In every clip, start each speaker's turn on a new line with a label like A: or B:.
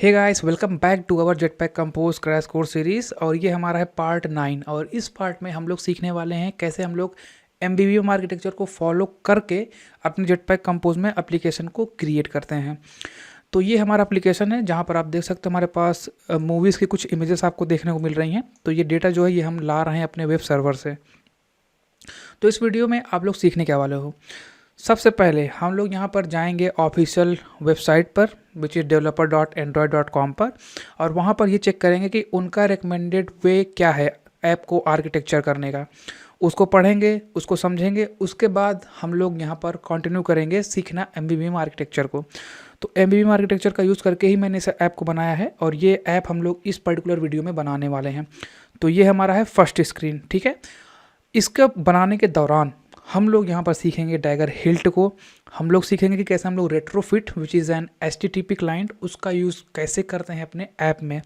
A: Hey guys, welcome back to our Jetpack Compose crash course series. और ये हमारा है पार्ट 9। और इस पार्ट में हम लोग सीखने वाले हैं कैसे हम लोग एमबीवीएम आर्किटेक्चर को फॉलो करके अपने जेटपैक कंपोज में एप्लीकेशन को क्रिएट करते हैं। तो ये हमारा एप्लीकेशन है जहाँ पर आप देख सकते हो हमारे पास मूवीज़ की कुछ इमेजेस आपको देखने को मिल रही हैं। तो ये डेटा जो है ये हम ला रहे हैं अपने वेब सर्वर से। तो इस वीडियो में आप लोग सीखने क्या वाले हो। सबसे पहले हम लोग यहाँ पर जाएंगे ऑफिशियल वेबसाइट पर विच इज़ developer.android.com पर, और वहाँ पर ये चेक करेंगे कि उनका रिकमेंडेड वे क्या है ऐप को आर्किटेक्चर करने का। उसको पढ़ेंगे, उसको समझेंगे, उसके बाद हम लोग यहाँ पर कंटिन्यू करेंगे सीखना एमबीवीएम आर्किटेक्चर को। तो एमबीवीएम आर्किटेक्चर का यूज़ करके ही मैंने इस ऐप को बनाया है, और ये ऐप हम लोग इस पर्टिकुलर वीडियो में बनाने वाले हैं। तो ये हमारा है फर्स्ट स्क्रीन, ठीक है। इसका बनाने के दौरान हम लोग यहाँ पर सीखेंगे डैगर हिल्ट को। हम लोग सीखेंगे कि कैसे हम लोग retrofit which is an HTTP client उसका यूज़ कैसे करते हैं अपने ऐप में।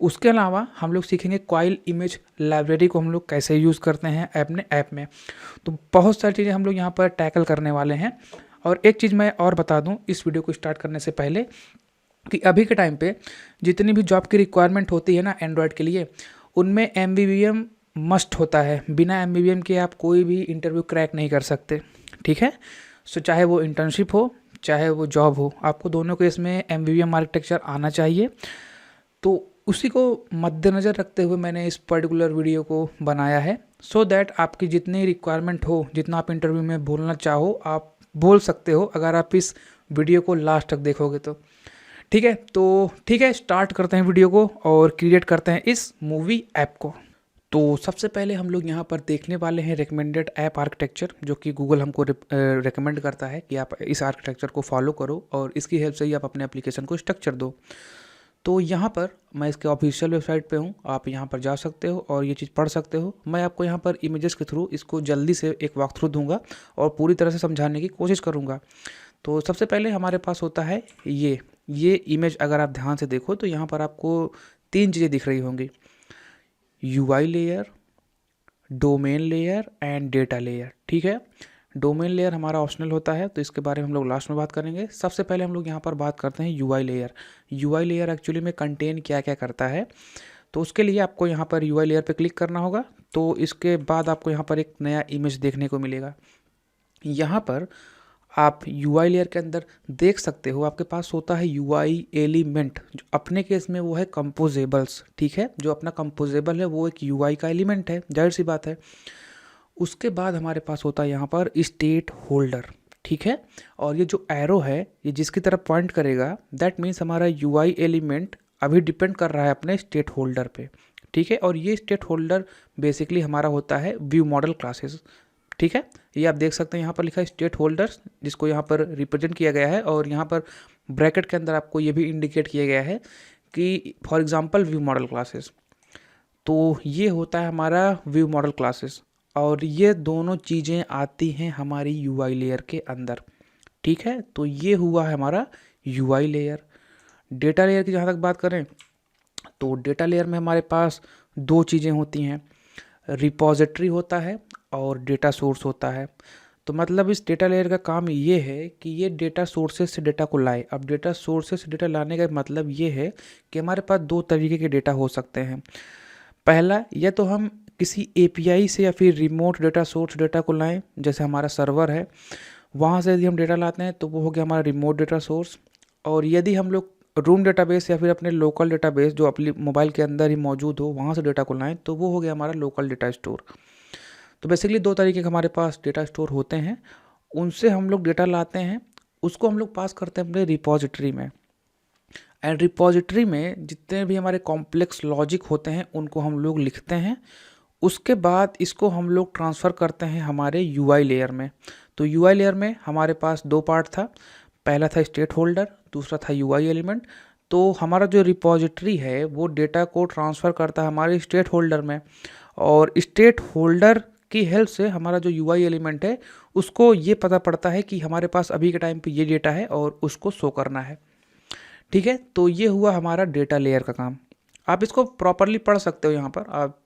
A: उसके अलावा हम लोग सीखेंगे कॉइल इमेज लाइब्रेरी को हम लोग कैसे यूज़ करते हैं अपने ऐप में। तो बहुत सारी चीज़ें हम लोग यहाँ पर टैकल करने वाले हैं। और एक चीज़ मैं और बता दूँ इस वीडियो को स्टार्ट करने से पहले कि अभी के टाइम पे जितनी भी जॉब की रिक्वायरमेंट होती है ना एंड्रॉयड के लिए, उनमें एमबीवीएम मस्ट होता है। बिना एमबीवीएम के आप कोई भी इंटरव्यू क्रैक नहीं कर सकते, ठीक है। सो चाहे वो इंटर्नशिप हो चाहे वो जॉब हो, आपको दोनों के इसमें एमबीवीएम आर्किटेक्चर आना चाहिए। तो उसी को मद्देनज़र रखते हुए मैंने इस पर्टिकुलर वीडियो को बनाया है, सो दैट आपकी जितनी रिक्वायरमेंट हो, जितना आप इंटरव्यू में बोलना चाहो आप बोल सकते हो, अगर आप इस वीडियो को लास्ट तक देखोगे तो। ठीक है, तो ठीक है, स्टार्ट करते हैं वीडियो को और क्रिएट करते हैं इस मूवी ऐप को। तो सबसे पहले हम लोग यहाँ पर देखने वाले हैं रिकमेंडेड ऐप आर्किटेक्चर, जो कि गूगल हमको रिकमेंड करता है कि आप इस आर्किटेक्चर को फॉलो करो और इसकी हेल्प से ही आप अपने एप्लीकेशन को स्ट्रक्चर दो। तो यहाँ पर मैं इसके ऑफिशियल वेबसाइट पे हूँ, आप यहाँ पर जा सकते हो और ये चीज़ पढ़ सकते हो। मैं आपको यहाँ पर इमेजेस के थ्रू इसको जल्दी से एक वॉक थ्रू दूंगा और पूरी तरह से समझाने की कोशिश करूँगा। तो सबसे पहले हमारे पास होता है ये इमेज। अगर आप ध्यान से देखो तो यहाँ पर आपको 3 चीज़ें दिख रही होंगी: UI layer, domain layer and data layer, ठीक है। डोमेन लेयर हमारा ऑप्शनल होता है, तो इसके बारे में हम लोग लास्ट में बात करेंगे। सबसे पहले हम लोग यहाँ पर बात करते हैं UI layer. UI layer actually में कंटेन क्या क्या करता है, तो उसके लिए आपको यहाँ पर UI लेयर पे क्लिक करना होगा। तो इसके बाद आपको यहाँ पर एक नया इमेज देखने को मिलेगा। यहाँ पर आप UI लेयर के अंदर देख सकते हो आपके पास होता है UI एलिमेंट, जो अपने केस में वो है कंपोजेबल्स, ठीक है। जो अपना कंपोजेबल है वो एक UI का एलिमेंट है, जाहिर सी बात है। उसके बाद हमारे पास होता है यहाँ पर स्टेट होल्डर, ठीक है। और ये जो एरो है ये जिसकी तरफ पॉइंट करेगा दैट मीन्स हमारा UI एलिमेंट अभी डिपेंड कर रहा है अपने स्टेट होल्डर पे, ठीक है। और ये स्टेट होल्डर बेसिकली हमारा होता है व्यू मॉडल क्लासेस, ठीक है। ये आप देख सकते हैं यहाँ पर लिखा है स्टेट होल्डर्स, जिसको यहाँ पर रिप्रेजेंट किया गया है। और यहाँ पर ब्रैकेट के अंदर आपको ये भी इंडिकेट किया गया है कि for example view model classes. तो ये होता है हमारा व्यू मॉडल क्लासेस, और ये दोनों चीज़ें आती हैं हमारी UI लेयर के अंदर, ठीक है। तो ये हुआ है हमारा UI लेयर। डेटा लेयर की जहाँ तक बात करें तो डेटा लेयर में हमारे पास 2 चीज़ें होती हैं, रिपॉजिटरी होता है और डेटा सोर्स होता है। तो मतलब इस डेटा लेयर का काम ये है कि ये डेटा सोर्सेज से डेटा को लाए। अब डेटा सोर्सेज से डेटा लाने का मतलब ये है कि हमारे पास 2 तरीके के डेटा हो सकते हैं। पहला, या तो हम किसी API से या फिर रिमोट डेटा सोर्स डेटा को लाएं, जैसे हमारा सर्वर है वहाँ से यदि हम डेटा लाते हैं तो वो हो गया हमारा रिमोट डेटा सोर्स। और यदि हम लोग रूम डेटाबेस या फिर अपने लोकल डेटाबेस जो अपने मोबाइल के अंदर ही मौजूद हो वहाँ से डेटा को लाएं तो वो हो गया हमारा लोकल डेटा स्टोर। तो बेसिकली 2 तरीके के हमारे पास डेटा स्टोर होते हैं, उनसे हम लोग डेटा लाते हैं, उसको हम लोग पास करते हैं अपने रिपॉजिटरी में। एंड रिपॉजिटरी में जितने भी हमारे कॉम्प्लेक्स लॉजिक होते हैं उनको हम लोग लिखते हैं। उसके बाद इसको हम लोग ट्रांसफ़र करते हैं हमारे UI लेयर में। तो UI लेयर में हमारे पास 2 पार्ट था, पहला था स्टेट होल्डर, दूसरा था UI एलिमेंट। तो हमारा जो रिपॉजिटरी है वो डेटा को ट्रांसफ़र करता है हमारे स्टेट होल्डर में, और स्टेट होल्डर की हेल्प से हमारा जो UI एलिमेंट है उसको ये पता पड़ता है कि हमारे पास अभी के टाइम पे ये डेटा है और उसको शो करना है, ठीक है। तो ये हुआ हमारा डेटा लेयर का काम। आप इसको प्रॉपरली पढ़ सकते हो यहाँ पर, आप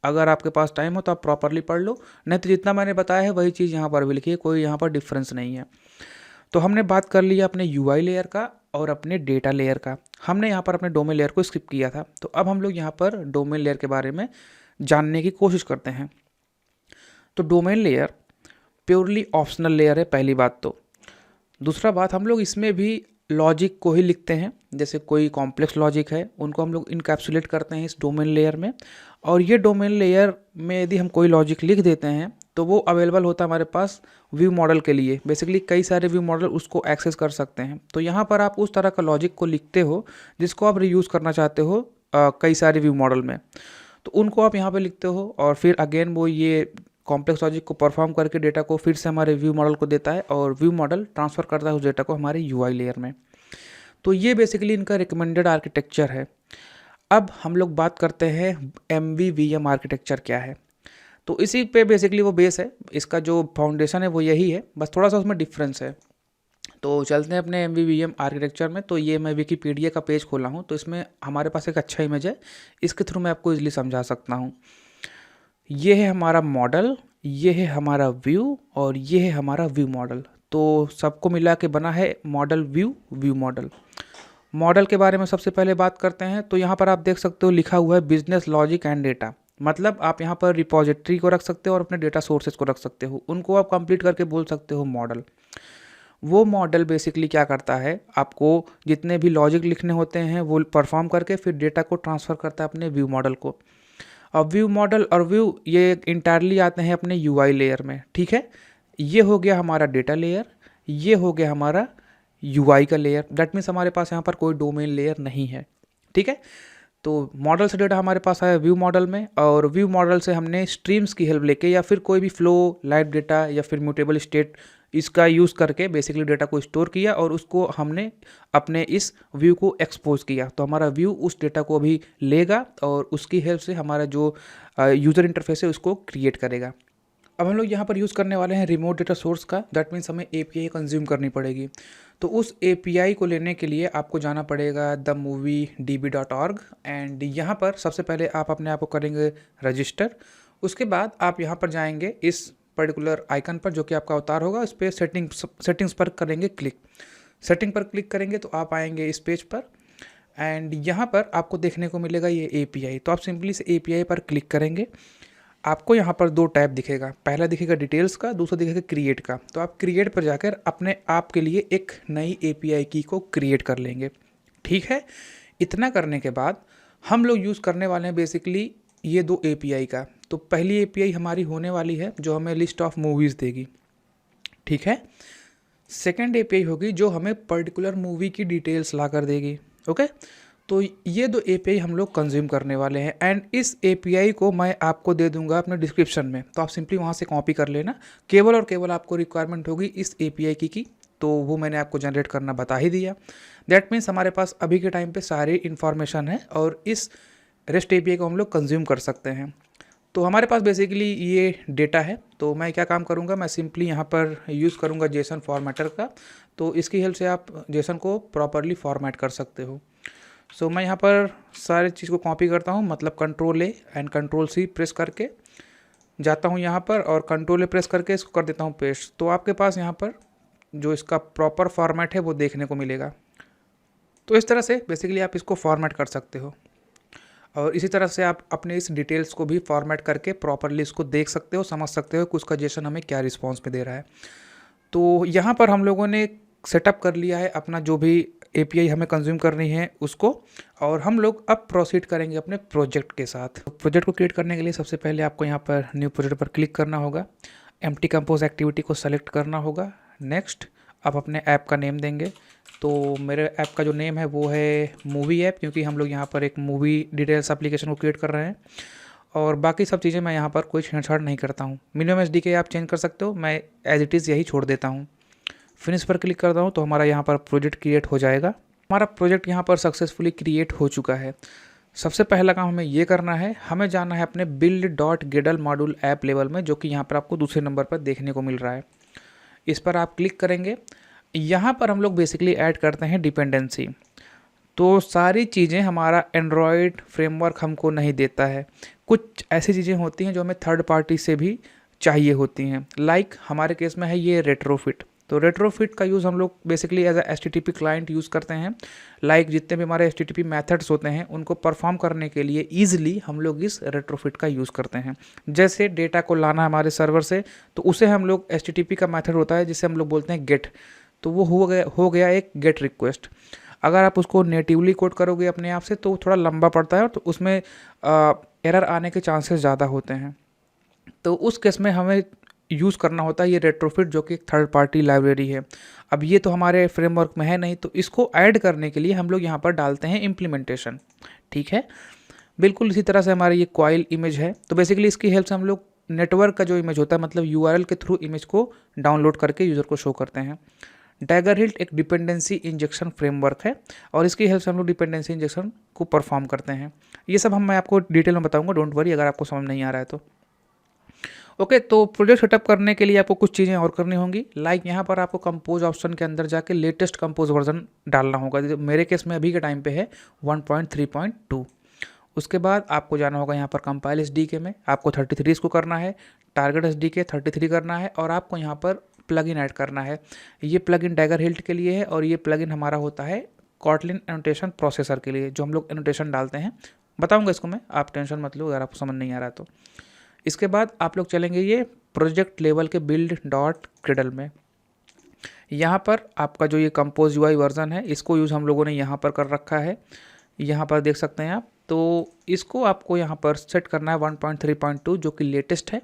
A: अगर आपके पास टाइम हो तो आप प्रॉपरली पढ़ लो, नहीं तो जितना मैंने बताया है वही चीज़ यहाँ पर भी लिखी है, कोई यहाँ पर डिफरेंस नहीं है। तो हमने बात कर लिया अपने UI लेयर का, और अपने डेटा लेयर का। हमने यहाँ पर अपने डोमेन लेयर को स्किप किया था, तो अब हम लोग यहाँ पर डोमेन लेयर के बारे में जानने की कोशिश करते हैं। तो domain layer purely optional layer है, पहली बात तो। दूसरा बात, हम लोग इसमें भी लॉजिक को ही लिखते हैं, जैसे कोई कॉम्प्लेक्स लॉजिक है उनको हम लोग इनकैप्सुलेट करते हैं इस डोमेन लेयर में। और ये डोमेन लेयर में यदि हम कोई लॉजिक लिख देते हैं तो वो अवेलेबल होता है हमारे पास व्यू मॉडल के लिए। बेसिकली कई सारे व्यू मॉडल उसको एक्सेस कर सकते हैं। तो यहाँ पर आप उस तरह का लॉजिक को लिखते हो जिसको आप रीयूज़ करना चाहते हो कई सारे व्यू मॉडल में, तो उनको आप यहाँ पर लिखते हो और फिर अगेन वो ये कॉम्प्लेक्स लॉजिक को परफॉर्म करके डेटा को फिर से हमारे व्यू मॉडल को देता है और व्यू मॉडल ट्रांसफ़र करता है उस डेटा को हमारे यूआई लेयर में। तो ये बेसिकली इनका रिकमेंडेड आर्किटेक्चर है। अब हम लोग बात करते हैं MVVM आर्किटेक्चर क्या है। तो इसी पे बेसिकली वो बेस है, इसका जो फाउंडेशन है वो यही है, बस थोड़ा सा उसमें डिफरेंस है। तो चलते हैं अपने MVVM आर्किटेक्चर में। तो ये मैं विकीपीडिया का पेज खोला हूँ, तो इसमें हमारे पास एक अच्छा इमेज है, इसके थ्रू मैं आपको ईजिली समझा सकता हूँ। ये है हमारा मॉडल, ये है हमारा व्यू और ये है हमारा व्यू मॉडल। तो सबको मिला के बना है मॉडल व्यू मॉडल। मॉडल के बारे में सबसे पहले बात करते हैं। तो यहाँ पर आप देख सकते हो लिखा हुआ है बिजनेस लॉजिक एंड डेटा, मतलब आप यहाँ पर रिपोजिटरी को रख सकते हो और अपने डेटा सोर्सेज को रख सकते हो, उनको आप कंप्लीट करके बोल सकते हो मॉडल। वो मॉडल बेसिकली क्या करता है, आपको जितने भी लॉजिक लिखने होते हैं वो परफॉर्म करके फिर डेटा को ट्रांसफ़र करता है अपने व्यू मॉडल को। अब व्यू मॉडल और व्यू ये इंटायरली आते हैं अपने यूआई लेयर में, ठीक है। ये हो गया हमारा डेटा लेयर, ये हो गया हमारा यूआई का लेयर। दैट मीन्स हमारे पास यहाँ पर कोई डोमेन लेयर नहीं है, ठीक है। तो मॉडल से डेटा हमारे पास आया व्यू मॉडल में, और व्यू मॉडल से हमने स्ट्रीम्स की हेल्प लेके या फिर कोई भी फ्लो, लाइव डेटा या फिर म्यूटेबल स्टेट इसका यूज़ करके बेसिकली डेटा को स्टोर किया और उसको हमने अपने इस व्यू को एक्सपोज किया। तो हमारा व्यू उस डेटा को अभी लेगा और उसकी हेल्प से हमारा जो यूज़र इंटरफेस है उसको क्रिएट करेगा। अब हम लोग यहाँ पर यूज़ करने वाले हैं रिमोट डेटा सोर्स का। दैट मीन्स हमें API कंज्यूम करनी पड़ेगी। तो उस API को लेने के लिए आपको जाना पड़ेगा themoviedb.org एंड यहाँ पर सबसे पहले आप अपने आप को करेंगे रजिस्टर। उसके बाद आप यहाँ पर जाएंगे इस पर्टिकुलर आइकन पर जो कि आपका अवतार होगा, इस पर सेटिंग्स पर करेंगे क्लिक। सेटिंग पर क्लिक करेंगे तो आप आएंगे इस पेज पर एंड यहाँ पर आपको देखने को मिलेगा ये API। तो आप सिंपली इस API पर क्लिक करेंगे, आपको यहाँ पर दो टैब दिखेगा, पहला दिखेगा डिटेल्स का, दूसरा दिखेगा क्रिएट का। तो आप क्रिएट पर जाकर अपने आप के लिए एक नई API की को क्रिएट कर लेंगे, ठीक है। इतना करने के बाद हम लोग यूज़ करने वाले हैं बेसिकली ये दो API का। तो पहली API हमारी होने वाली है जो हमें लिस्ट ऑफ मूवीज़ देगी, ठीक है। सेकेंड API होगी जो हमें पर्टिकुलर मूवी की डिटेल्स ला कर देगी, ओके। तो ये दो API हम लोग कंज्यूम करने वाले हैं एंड इस API को मैं आपको दे दूंगा अपने डिस्क्रिप्शन में। तो आप सिंपली वहाँ से कॉपी कर लेना, केवल और केवल आपको रिक्वायरमेंट होगी इस API की। तो वो मैंने आपको जनरेट करना बता ही दिया। दैट मीन्स हमारे पास अभी के टाइम पे सारी इन्फॉर्मेशन है और इस REST API को हम लोग कंज्यूम कर सकते हैं। तो हमारे पास बेसिकली ये डेटा है। तो मैं क्या काम करूँगा, मैं सिंपली यहाँ पर यूज़ करूँगा JSON फॉर्मेटर का। तो इसकी हेल्प से आप JSON को प्रॉपरली फॉर्मेट कर सकते हो। सो मैं यहाँ पर सारे चीज़ को कॉपी करता हूँ, मतलब Ctrl+A एंड Ctrl+C प्रेस करके जाता हूँ यहाँ पर और Ctrl+A प्रेस करके इसको कर देता हूँ पेस्ट। तो आपके पास यहाँ पर जो इसका प्रॉपर फॉर्मेट है वो देखने को मिलेगा। तो इस तरह से बेसिकली आप इसको फॉर्मेट कर सकते हो और इसी तरह से आप अपने इस डिटेल्स को भी फॉर्मेट करके प्रॉपरली इसको देख सकते हो, समझ सकते हो कि उसका JSON हमें क्या रिस्पॉन्स में दे रहा है। तो यहाँ पर हम लोगों ने सेटअप कर लिया है अपना जो भी API हमें कंज्यूम करनी है उसको, और हम लोग अब प्रोसीड करेंगे अपने प्रोजेक्ट के साथ। प्रोजेक्ट को क्रिएट करने के लिए सबसे पहले आपको यहाँ पर न्यू प्रोजेक्ट पर क्लिक करना होगा, एम्प्टी कंपोज एक्टिविटी को सेलेक्ट करना होगा। नेक्स्ट आप अपने ऐप का नेम देंगे। तो मेरे ऐप का जो नेम है वो है मूवी ऐप, क्योंकि हम लोग यहाँ पर एक मूवी डिटेल्स एप्लीकेशन को क्रिएट कर रहे हैं। और बाकी सब चीज़ें मैं यहाँ पर कोई छेड़छाड़ नहीं करता हूँ। मिनिमम SDK आप चेंज कर सकते हो, मैं एज इट इज़ यही छोड़ देता हूँ। फिनिश पर क्लिक करता हूँ तो हमारा यहाँ पर प्रोजेक्ट क्रिएट हो जाएगा। हमारा प्रोजेक्ट यहाँ पर सक्सेसफुली क्रिएट हो चुका है। सबसे पहला काम हमें ये करना है, हमें जाना है अपने build.gdal मॉड्यूल ऐप लेवल में, जो कि यहाँ पर आपको दूसरे नंबर पर देखने को मिल रहा है। इस पर आप क्लिक करेंगे। यहाँ पर हम लोग बेसिकली ऐड करते हैं डिपेंडेंसी। तो सारी चीज़ें हमारा एंड्रॉयड फ्रेमवर्क हमको नहीं देता है, कुछ ऐसी चीज़ें होती हैं जो हमें थर्ड पार्टी से भी चाहिए होती हैं। लाइक हमारे केस में है ये रेट्रोफिट। तो रेट्रोफिट का यूज़ हम लोग basically as a HTTP client use करते हैं। लाइक जितने भी हमारे HTTP मेथड्स होते हैं उनको परफॉर्म करने के लिए ईजिली हम लोग इस रेट्रोफिट का यूज़ करते हैं। जैसे डेटा को लाना हमारे सर्वर से, तो उसे हम लोग HTTP का मेथड होता है जिसे हम लोग बोलते हैं गेट, तो वो हो गया एक गेट रिक्वेस्ट। अगर आप उसको नेटिवली कोड करोगे अपने आप से तो थोड़ा लंबा पड़ता है, तो उसमें एरर आने के चांसेस ज़्यादा होते हैं। तो उस केस में हमें यूज़ करना होता है ये रेट्रोफिट, जो कि एक थर्ड पार्टी लाइब्रेरी है। अब ये तो हमारे फ्रेमवर्क में है नहीं, तो इसको ऐड करने के लिए हम लोग यहाँ पर डालते हैं इम्प्लीमेंटेशन। ठीक है, बिल्कुल इसी तरह से हमारी ये कॉइल इमेज है। तो बेसिकली इसकी हेल्प से हम लोग नेटवर्क का जो इमेज होता है, मतलब URL के थ्रू इमेज को डाउनलोड करके यूज़र को शो करते हैं। डैगरहिल्ट एक डिपेंडेंसी इंजेक्शन फ्रेमवर्क है और इसकी हेल्प से हम लोग डिपेंडेंसी इंजेक्शन को परफॉर्म करते हैं। ये सब मैं आपको डिटेल में बताऊंगा, डोंट वरी अगर आपको समझ नहीं आ रहा है तो। ओके, तो प्रोजेक्ट सेटअप करने के लिए आपको कुछ चीज़ें और करनी होंगी। लाइक यहाँ पर आपको कंपोज ऑप्शन के अंदर जाके लेटेस्ट कंपोज वर्जन डालना होगा। मेरे केस में अभी के टाइम पे है 1.3.2। उसके बाद आपको जाना होगा यहाँ पर कंपाइल SDK में, आपको 33 इसको करना है, टारगेट SDK 33 करना है, और आपको यहाँ पर प्लगइन ऐड करना है। ये प्लगइन डैगरहिल्ट के लिए है और ये प्लगइन हमारा होता है कॉटलिन एनोटेशन प्रोसेसर के लिए, जो हम लोग एनोटेशन डालते हैं। बताऊँगा इसको मैं, आप टेंशन मत लो अगर आपको समझ नहीं आ रहा तो। इसके बाद आप लोग चलेंगे ये प्रोजेक्ट लेवल के build.gradle में। यहाँ पर आपका जो ये कंपोज UI वर्जन है, इसको यूज़ हम लोगों ने यहाँ पर कर रखा है। यहाँ पर देख सकते हैं आप, तो इसको आपको यहाँ पर सेट करना है 1.3.2 जो कि लेटेस्ट है।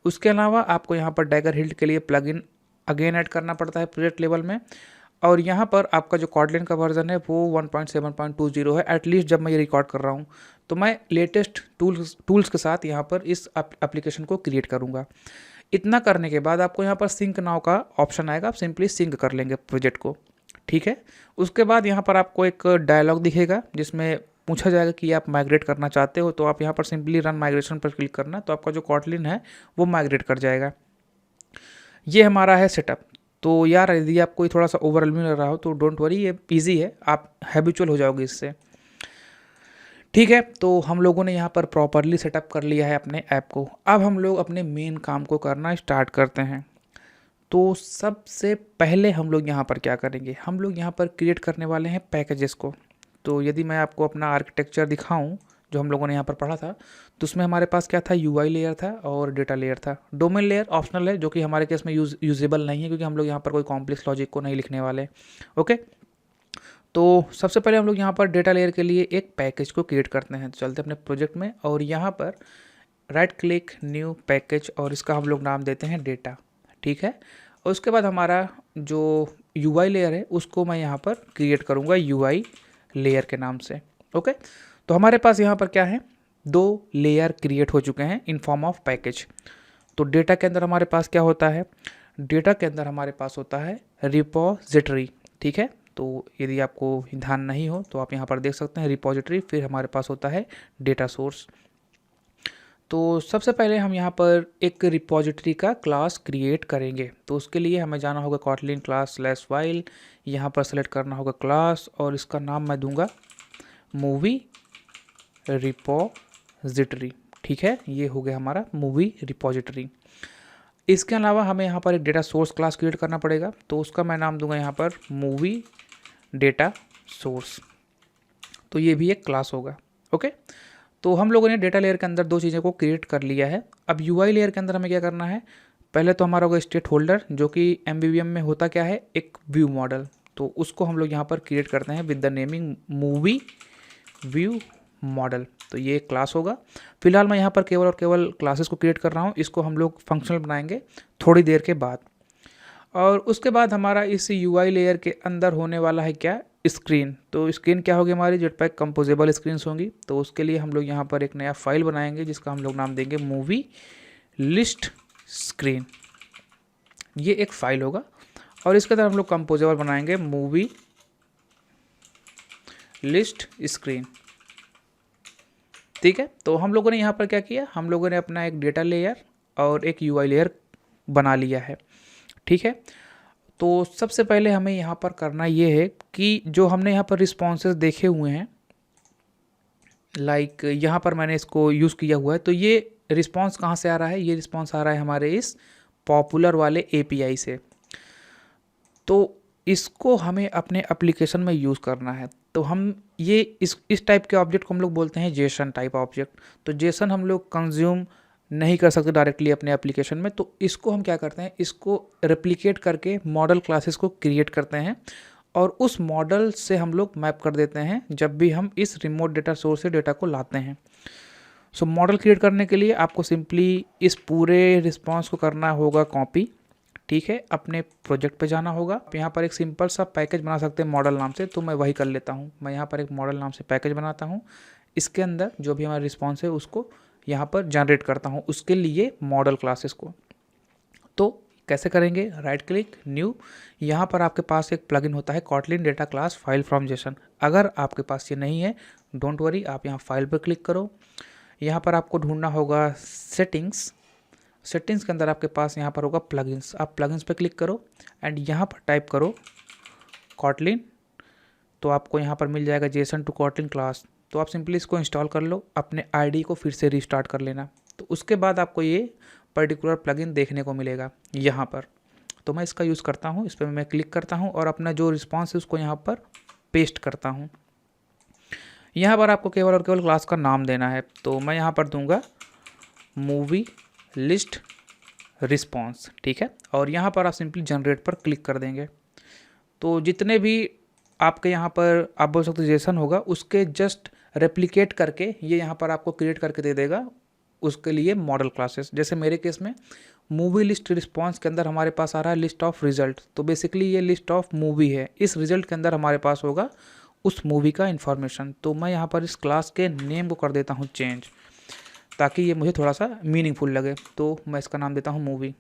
A: उसके अलावा आपको यहाँ पर डैगरहिल्ट के लिए प्लगइन अगेन ऐड करना पड़ता है प्रोजेक्ट लेवल में। और यहाँ पर आपका जो कॉटलिन का वर्जन है वो 1.7.20 है, एटलीस्ट जब मैं ये रिकॉर्ड कर रहा हूँ। तो मैं लेटेस्ट टूल्स के साथ यहाँ पर इस एप्लीकेशन को क्रिएट करूँगा। इतना करने के बाद आपको यहाँ पर सिंक नाउ का ऑप्शन आएगा, आप सिंपली सिंक कर लेंगे प्रोजेक्ट को। ठीक है, उसके बाद यहाँ पर आपको एक डायलॉग दिखेगा जिसमें पूछा जाएगा कि आप माइग्रेट करना चाहते हो, तो आप यहाँ पर सिंपली रन माइग्रेशन पर क्लिक करना, तो आपका जो कॉटलिन है वो माइग्रेट कर जाएगा। ये हमारा है सेटअप। तो यार यदि आपको ये थोड़ा सा ओवरवेलमिंग लग रहा हो तो डोंट वरी, ये ईजी है, आप हैबिचुअल हो जाओगे इससे। ठीक है, तो हम लोगों ने यहाँ पर प्रॉपरली सेटअप कर लिया है अपने ऐप को। अब हम लोग अपने मेन काम को करना स्टार्ट करते हैं। तो सबसे पहले हम लोग यहाँ पर क्या करेंगे, हम लोग यहाँ पर क्रिएट करने वाले हैं पैकेजेस को। तो यदि मैं आपको अपना आर्किटेक्चर दिखाऊं जो हम लोगों ने यहाँ पर पढ़ा था, तो उसमें हमारे पास क्या था, UI लेयर था और डेटा लेयर था। डोमेन लेयर ऑप्शनल है, जो कि हमारे केस में यूजेबल नहीं है क्योंकि हम लोग यहाँ पर कोई कॉम्प्लेक्स लॉजिक को नहीं लिखने वाले। ओके, तो सबसे पहले हम लोग यहाँ पर डेटा लेयर के लिए एक पैकेज को क्रिएट करते हैं। तो चलते हैं अपने प्रोजेक्ट में और यहाँ पर राइट क्लिक न्यू पैकेज और इसका हम लोग नाम देते हैं डेटा। ठीक है, और उसके बाद हमारा जो UI लेयर है उसको मैं यहाँ पर क्रिएट करूँगा UI लेयर के नाम से। ओके, तो हमारे पास यहाँ पर क्या है, 2 लेयर क्रिएट हो चुके हैं इन फॉर्म ऑफ पैकेज। तो डेटा के अंदर हमारे पास क्या होता है, डेटा के अंदर हमारे पास होता है रिपोजिटरी। ठीक है, तो यदि आपको ध्यान नहीं हो तो आप यहाँ पर देख सकते हैं रिपोजिटरी, फिर हमारे पास होता है डेटा सोर्स। तो सबसे पहले हम यहाँ पर एक रिपोजिटरी का क्लास क्रिएट करेंगे। तो उसके लिए हमें जाना होगा कॉटलिन क्लास /while, यहाँ पर सेलेक्ट करना होगा क्लास और इसका नाम मैं दूंगा मूवी रिपोजिटरी। ठीक है, ये हो गया हमारा मूवी रिपोजिटरी। इसके अलावा हमें यहाँ पर एक डेटा सोर्स क्लास क्रिएट करना पड़ेगा, तो उसका मैं नाम दूंगा यहाँ पर मूवी डेटा सोर्स। तो ये भी एक क्लास होगा। ओके, तो हम लोगों ने डेटा लेयर के अंदर 2 चीज़ों को क्रिएट कर लिया है। अब UI लेयर के अंदर हमें क्या करना है, पहले तो हमारा होगा स्टेट होल्डर, जो कि MVVM में होता क्या है, एक व्यू मॉडल। तो उसको हम लोग यहाँ पर क्रिएट करते हैं with the naming movie view model. तो ये एक क्लास होगा। फिलहाल मैं यहाँ पर केवल और केवल क्लासेस को क्रिएट कर रहा हूँ, इसको हम लोग फंक्शनल बनाएंगे थोड़ी देर के बाद। और उसके बाद हमारा इस UI लेयर के अंदर होने वाला है क्या, स्क्रीन। तो स्क्रीन क्या होगी, हमारी जेटपैक कंपोजेबल स्क्रीन्स होंगी। तो उसके लिए हम लोग यहाँ पर एक नया फाइल बनाएंगे जिसका हम लोग नाम देंगे मूवी लिस्ट स्क्रीन। ये एक फाइल होगा और इसके अंदर हम लोग कंपोजेबल बनाएंगे मूवी लिस्ट स्क्रीन। ठीक है, तो हम लोगों ने यहाँ पर क्या किया, हम लोगों ने अपना एक डेटा लेयर और एक UI लेयर बना लिया है। ठीक है, तो सबसे पहले हमें यहाँ पर करना ये है कि जो हमने यहाँ पर रिस्पॉन्सेज देखे हुए हैं, लाइक यहाँ पर मैंने इसको यूज़ किया हुआ है, तो ये रिस्पॉन्स कहाँ से आ रहा है, ये रिस्पॉन्स आ रहा है हमारे इस पॉपुलर वाले API से। तो इसको हमें अपने एप्लीकेशन में यूज़ करना है। तो हम ये इस टाइप के ऑब्जेक्ट को हम लोग बोलते हैं जेसन टाइप ऑब्जेक्ट। तो जेसन हम लोग कंज्यूम नहीं कर सकते डायरेक्टली अपने एप्लीकेशन में, तो इसको हम क्या करते हैं, इसको रेप्लिकेट करके मॉडल क्लासेस को क्रिएट करते हैं और उस मॉडल से हम लोग मैप कर देते हैं जब भी हम इस रिमोट डेटा सोर्स से डेटा को लाते हैं। सो मॉडल क्रिएट करने के लिए आपको सिंपली इस पूरे रिस्पॉन्स को करना होगा कॉपी, ठीक है, अपने प्रोजेक्ट पे जाना होगा। आप यहाँ पर एक सिंपल सा पैकेज बना सकते हैं मॉडल नाम से, तो मैं वही कर लेता हूँ। मैं यहाँ पर एक मॉडल नाम से पैकेज बनाता हूँ, इसके अंदर जो भी हमारा रिस्पॉन्स है उसको यहाँ पर जनरेट करता हूँ उसके लिए मॉडल क्लासेस को। तो कैसे करेंगे, राइट क्लिक न्यू, यहाँ पर आपके पास एक प्लगइन होता है Kotlin data class file from Jason. अगर आपके पास ये नहीं है डोंट वरी, आप यहाँ फाइल पर क्लिक करो। यहाँ पर आपको ढूंढना होगा सेटिंग्स, सेटिंग्स के अंदर आपके पास यहाँ पर होगा प्लगइन्स, आप प्लगइन्स पे क्लिक करो एंड यहाँ पर टाइप करो कॉटलिन। तो आपको यहाँ पर मिल जाएगा जेसन टू कॉटलिन क्लास। तो आप सिंपली इसको इंस्टॉल कर लो, अपने आईडी को फिर से रीस्टार्ट कर लेना। तो उसके बाद आपको ये पर्टिकुलर प्लगइन देखने को मिलेगा यहाँ पर। तो मैं इसका यूज़ करता हूँ, इस पर मैं क्लिक करता हूँ और अपना जो रिस्पॉन्स है उसको यहाँ पर पेस्ट करता हूँ। यहाँ पर आपको केवल और केवल क्लास का नाम देना है, तो मैं यहाँ पर दूंगा मूवी लिस्ट रिस्पॉन्स, ठीक है। और यहाँ पर आप सिंपली जनरेट पर क्लिक कर देंगे। तो जितने भी आपके यहाँ पर आप बोल सकते जेसन होगा उसके जस्ट रेप्लिकेट करके ये यहाँ पर आपको क्रिएट करके दे देगा उसके लिए मॉडल क्लासेस। जैसे मेरे केस में मूवी लिस्ट रिस्पॉन्स के अंदर हमारे पास आ रहा है लिस्ट ऑफ रिजल्ट, तो बेसिकली ये लिस्ट ऑफ मूवी है। इस रिजल्ट के अंदर हमारे पास होगा उस मूवी का इन्फॉर्मेशन। तो मैं यहाँ पर इस क्लास के नेम को कर देता हूँ चेंज, ताकि ये मुझे थोड़ा सा मीनिंगफुल लगे। तो मैं इसका नाम देता हूँ मूवी,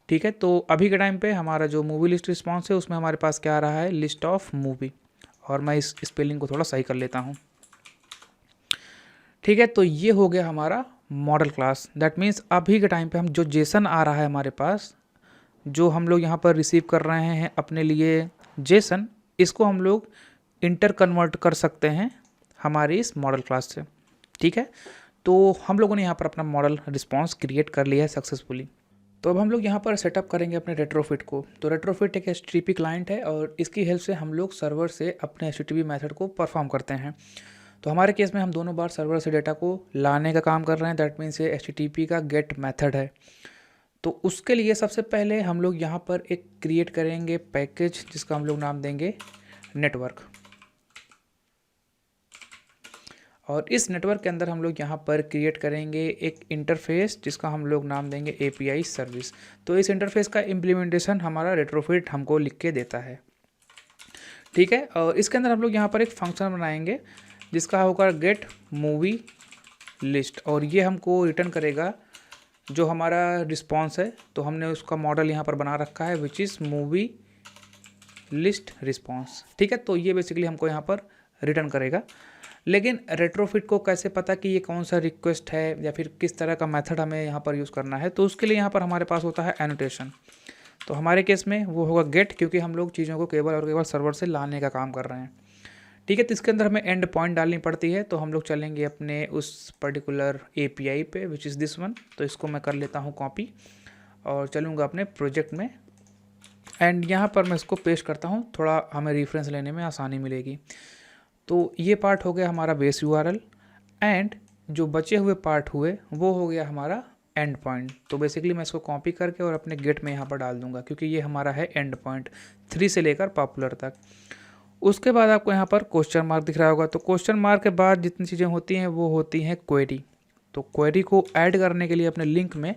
A: ठीक है। तो अभी के टाइम पे हमारा जो मूवी लिस्ट रिस्पॉन्स है उसमें हमारे पास क्या आ रहा है, लिस्ट ऑफ मूवी। और मैं इस स्पेलिंग को थोड़ा सही कर लेता हूँ, ठीक है। तो ये हो गया हमारा मॉडल क्लास। दैट मीन्स अभी के टाइम पे हम जो जेसन आ रहा है हमारे पास, जो हम लोग यहाँ पर रिसीव कर रहे हैं अपने लिए जेसन, इसको हम लोग इंटर कन्वर्ट कर सकते हैं हमारी इस मॉडल क्लास से, ठीक है। तो हम लोगों ने यहाँ पर अपना मॉडल रिस्पॉन्स क्रिएट कर लिया है सक्सेसफुली। तो अब हम लोग यहाँ पर सेटअप करेंगे अपने रेट्रोफिट को। तो रेट्रोफिट एक HTTP क्लाइंट है और इसकी हेल्प से हम लोग सर्वर से अपने HTTP मेथड को परफॉर्म करते हैं। तो हमारे केस में हम दोनों बार सर्वर से डेटा को लाने का काम कर रहे हैं। दैट मीन्स ये HTTP का गेट मेथड है। तो उसके लिए सबसे पहले हम लोग यहाँ पर एक क्रिएट करेंगे पैकेज जिसका हम लोग नाम देंगे नेटवर्क। और इस नेटवर्क के अंदर हम लोग यहाँ पर क्रिएट करेंगे एक इंटरफेस जिसका हम लोग नाम देंगे API सर्विस। तो इस इंटरफेस का इम्प्लीमेंटेशन हमारा रेट्रोफिट हमको लिख के देता है, ठीक है। और इसके अंदर हम लोग यहाँ पर एक फंक्शन बनाएंगे जिसका होगा गेट मूवी लिस्ट, और ये हमको रिटर्न करेगा जो हमारा रिस्पॉन्स है। तो हमने उसका मॉडल यहाँ पर बना रखा है which is movie list response, ठीक है। तो ये बेसिकली हमको यहाँ पर रिटर्न करेगा। लेकिन रेट्रोफिट को कैसे पता कि ये कौन सा रिक्वेस्ट है या फिर किस तरह का मेथड हमें यहाँ पर यूज़ करना है, तो उसके लिए यहाँ पर हमारे पास होता है एनोटेशन। तो हमारे केस में वो होगा गेट, क्योंकि हम लोग चीज़ों को केवल और केवल सर्वर से लाने का काम कर रहे हैं, ठीक है। तो इसके अंदर हमें एंड पॉइंट डालनी पड़ती है। तो हम लोग चलेंगे अपने उस पर्टिकुलर API पे विच इज़ दिस वन। तो इसको मैं कर लेता हूँ कॉपी और चलूँगा अपने प्रोजेक्ट में एंड यहाँ पर मैं इसको पेस्ट करता हूँ, थोड़ा हमें रेफरेंस लेने में आसानी मिलेगी। तो ये पार्ट हो गया हमारा बेस URL एंड जो बचे हुए पार्ट हुए वो हो गया हमारा एंड पॉइंट। तो बेसिकली मैं इसको कॉपी करके और अपने गेट में यहाँ पर डाल दूंगा, क्योंकि ये हमारा है एंड पॉइंट 3 से लेकर पॉपुलर तक। उसके बाद आपको यहाँ पर क्वेश्चन मार्क दिख रहा होगा। तो क्वेश्चन मार्क के बाद जितनी चीज़ें होती हैं वो होती हैं क्वेरी। तो क्वेरी को ऐड करने के लिए अपने लिंक में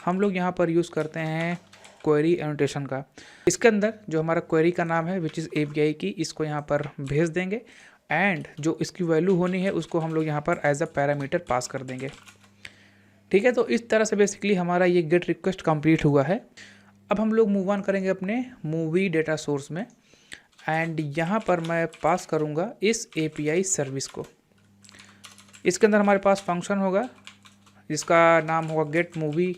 A: हम लोग यहाँ पर यूज़ करते हैं क्वेरी एनोटेशन का। इसके अंदर जो हमारा क्वेरी का नाम है विच इज़ API की, इसको यहाँ पर भेज देंगे एंड जो इसकी वैल्यू होनी है उसको हम लोग यहाँ पर एज अ पैरामीटर पास कर देंगे, ठीक है। तो इस तरह से बेसिकली हमारा ये गेट रिक्वेस्ट कंप्लीट हुआ है। अब हम लोग मूव ऑन करेंगे अपने मूवी डेटा सोर्स में एंड यहाँ पर मैं पास करूँगा इस API सर्विस को। इसके अंदर हमारे पास फंक्शन होगा जिसका नाम होगा गेट मूवी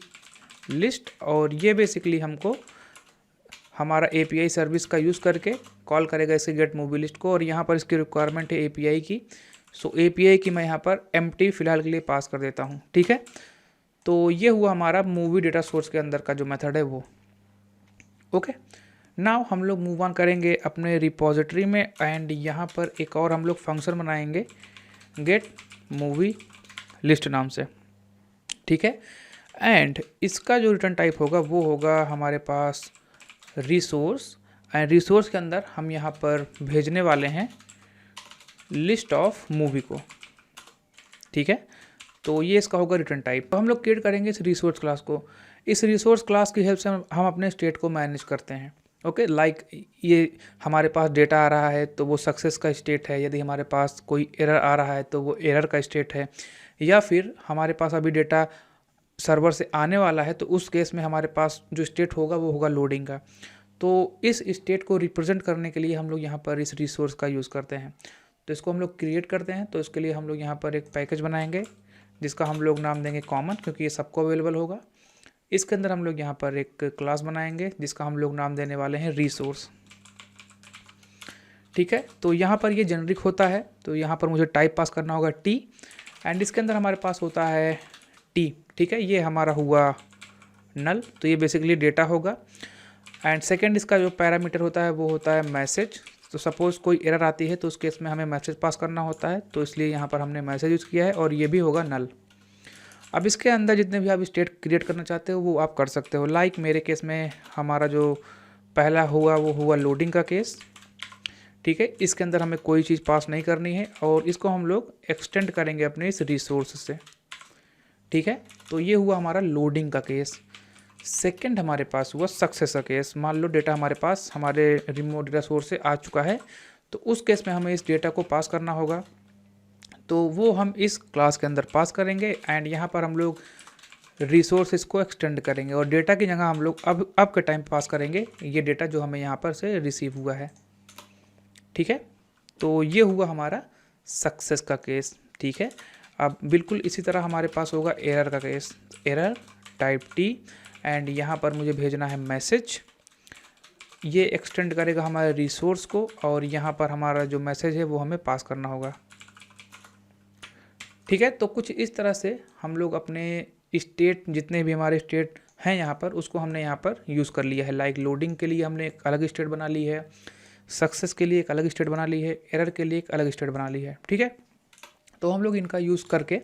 A: लिस्ट, और ये बेसिकली हमको हमारा API सर्विस का यूज़ करके कॉल करेगा इसके गेट मूवी लिस्ट को। और यहाँ पर इसकी रिक्वायरमेंट है API की। सो API की मैं यहाँ पर एम्प्टी फ़िलहाल के लिए पास कर देता हूँ, ठीक है। तो ये हुआ हमारा मूवी डेटा सोर्स के अंदर का जो मेथड है वो, ओके। नाउ हम लोग मूव ऑन करेंगे अपने रिपोजिटरी में एंड यहाँ पर एक और हम लोग फंक्शन बनाएंगे गेट मूवी लिस्ट नाम से, ठीक है। एंड इसका जो रिटर्न टाइप होगा वो होगा हमारे पास रिसोर्स, एंड रिसोर्स के अंदर हम यहाँ पर भेजने वाले हैं लिस्ट ऑफ मूवी को, ठीक है। तो ये इसका होगा रिटर्न टाइप। तो हम लोग क्रिएट करेंगे इस रिसोर्स क्लास को। इस रिसोर्स क्लास की हेल्प से हम अपने स्टेट को मैनेज करते हैं। ओके, लाइक ये हमारे पास डेटा आ रहा है तो वो सक्सेस का स्टेट है, यदि हमारे पास कोई एरर आ रहा है तो वो एरर का स्टेट है, या फिर हमारे पास अभी डेटा सर्वर से आने वाला है तो उस केस में हमारे पास जो स्टेट होगा वो होगा लोडिंग का। तो इस स्टेट को रिप्रेजेंट करने के लिए हम लोग यहाँ पर इस रिसोर्स का यूज़ करते हैं। तो इसको हम लोग क्रिएट करते हैं। तो इसके लिए हम लोग यहाँ पर एक पैकेज बनाएंगे जिसका हम लोग नाम देंगे कॉमन, क्योंकि ये सबको अवेलेबल होगा। इसके अंदर हम लोग यहाँ पर एक क्लास बनाएंगे जिसका हम लोग नाम देने वाले हैं रिसोर्स, ठीक है। तो यहाँ पर ये जेनरिक होता है, तो यहाँ पर मुझे टाइप पास करना होगा टी, एंड इसके अंदर हमारे पास होता है टी, ठीक है। ये हमारा हुआ नल, तो ये बेसिकली डेटा होगा। एंड सेकेंड इसका जो पैरामीटर होता है वो होता है मैसेज। तो सपोज़ कोई एरर आती है तो उस केस में हमें मैसेज पास करना होता है, तो इसलिए यहाँ पर हमने मैसेज यूज़ किया है, और ये भी होगा नल। अब इसके अंदर जितने भी आप स्टेट क्रिएट करना चाहते हो वो आप कर सकते हो। लाइक मेरे केस में हमारा जो पहला हुआ वो हुआ लोडिंग का केस, ठीक है। इसके अंदर हमें कोई चीज़ पास नहीं करनी है, और इसको हम लोग एक्सटेंड करेंगे अपने इस रिसोर्स से, ठीक है। तो ये हुआ हमारा लोडिंग का केस। सेकंड हमारे पास हुआ सक्सेस का केस। मान लो डेटा हमारे पास हमारे रिमोट डेटा सोर्स से आ चुका है, तो उस केस में हमें इस डेटा को पास करना होगा, तो वो हम इस क्लास के अंदर पास करेंगे। एंड यहाँ पर हम लोग रिसोर्सेज को एक्सटेंड करेंगे, और डेटा की जगह हम लोग अब के टाइम पास करेंगे ये डेटा जो हमें यहाँ पर से रिसीव हुआ है, ठीक है। तो ये हुआ हमारा सक्सेस का केस, ठीक है। अब बिल्कुल इसी तरह हमारे पास होगा एरर का case, error type T, and यहाँ पर मुझे भेजना है मैसेज। ये एक्सटेंड करेगा हमारे रिसोर्स को, और यहाँ पर हमारा जो मैसेज है वो हमें पास करना होगा, ठीक है। तो कुछ इस तरह से हम लोग अपने स्टेट, जितने भी हमारे स्टेट हैं यहाँ पर, उसको हमने यहाँ पर यूज़ कर लिया है। लाइक लोडिंग के लिए हमने एक अलग स्टेट बना ली है, सक्सेस के लिए एक अलग स्टेट बना ली है, एरर के लिए एक अलग स्टेट बना ली है, ठीक है। तो हम लोग इनका यूज़ करके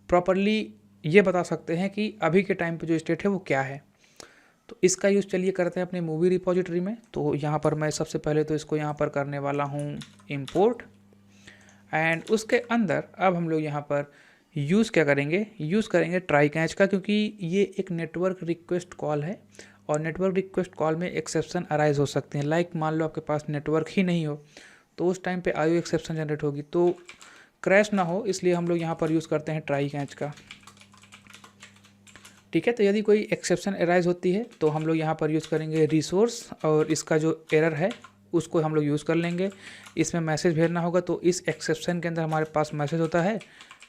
A: प्रॉपरली ये बता सकते हैं कि अभी के टाइम पे जो स्टेट है वो क्या है। तो इसका यूज़ चलिए करते हैं अपने मूवी रिपोजिटरी में। तो यहाँ पर मैं सबसे पहले तो इसको यहाँ पर करने वाला हूँ इम्पोर्ट, एंड उसके अंदर अब हम लोग यहाँ पर यूज़ क्या करेंगे, यूज़ करेंगे ट्राई कैच का, क्योंकि ये एक नेटवर्क रिक्वेस्ट कॉल है, और नेटवर्क रिक्वेस्ट कॉल में एक्सेप्शन अराइज हो सकते हैं। लाइक मान लो आपके पास नेटवर्क ही नहीं हो, तो उस टाइम पे आईओ एक्सेप्शन जनरेट होगी, तो क्रैश ना हो, इसलिए हम लोग यहाँ पर यूज़ करते हैं ट्राई कैच का, ठीक है। तो यदि कोई एक्सेप्शन अराइज होती है तो हम लोग यहाँ पर यूज़ करेंगे रिसोर्स, और इसका जो एरर है उसको हम लोग यूज़ कर लेंगे। इसमें मैसेज भेजना होगा, तो इस एक्सेप्शन के अंदर हमारे पास मैसेज होता है,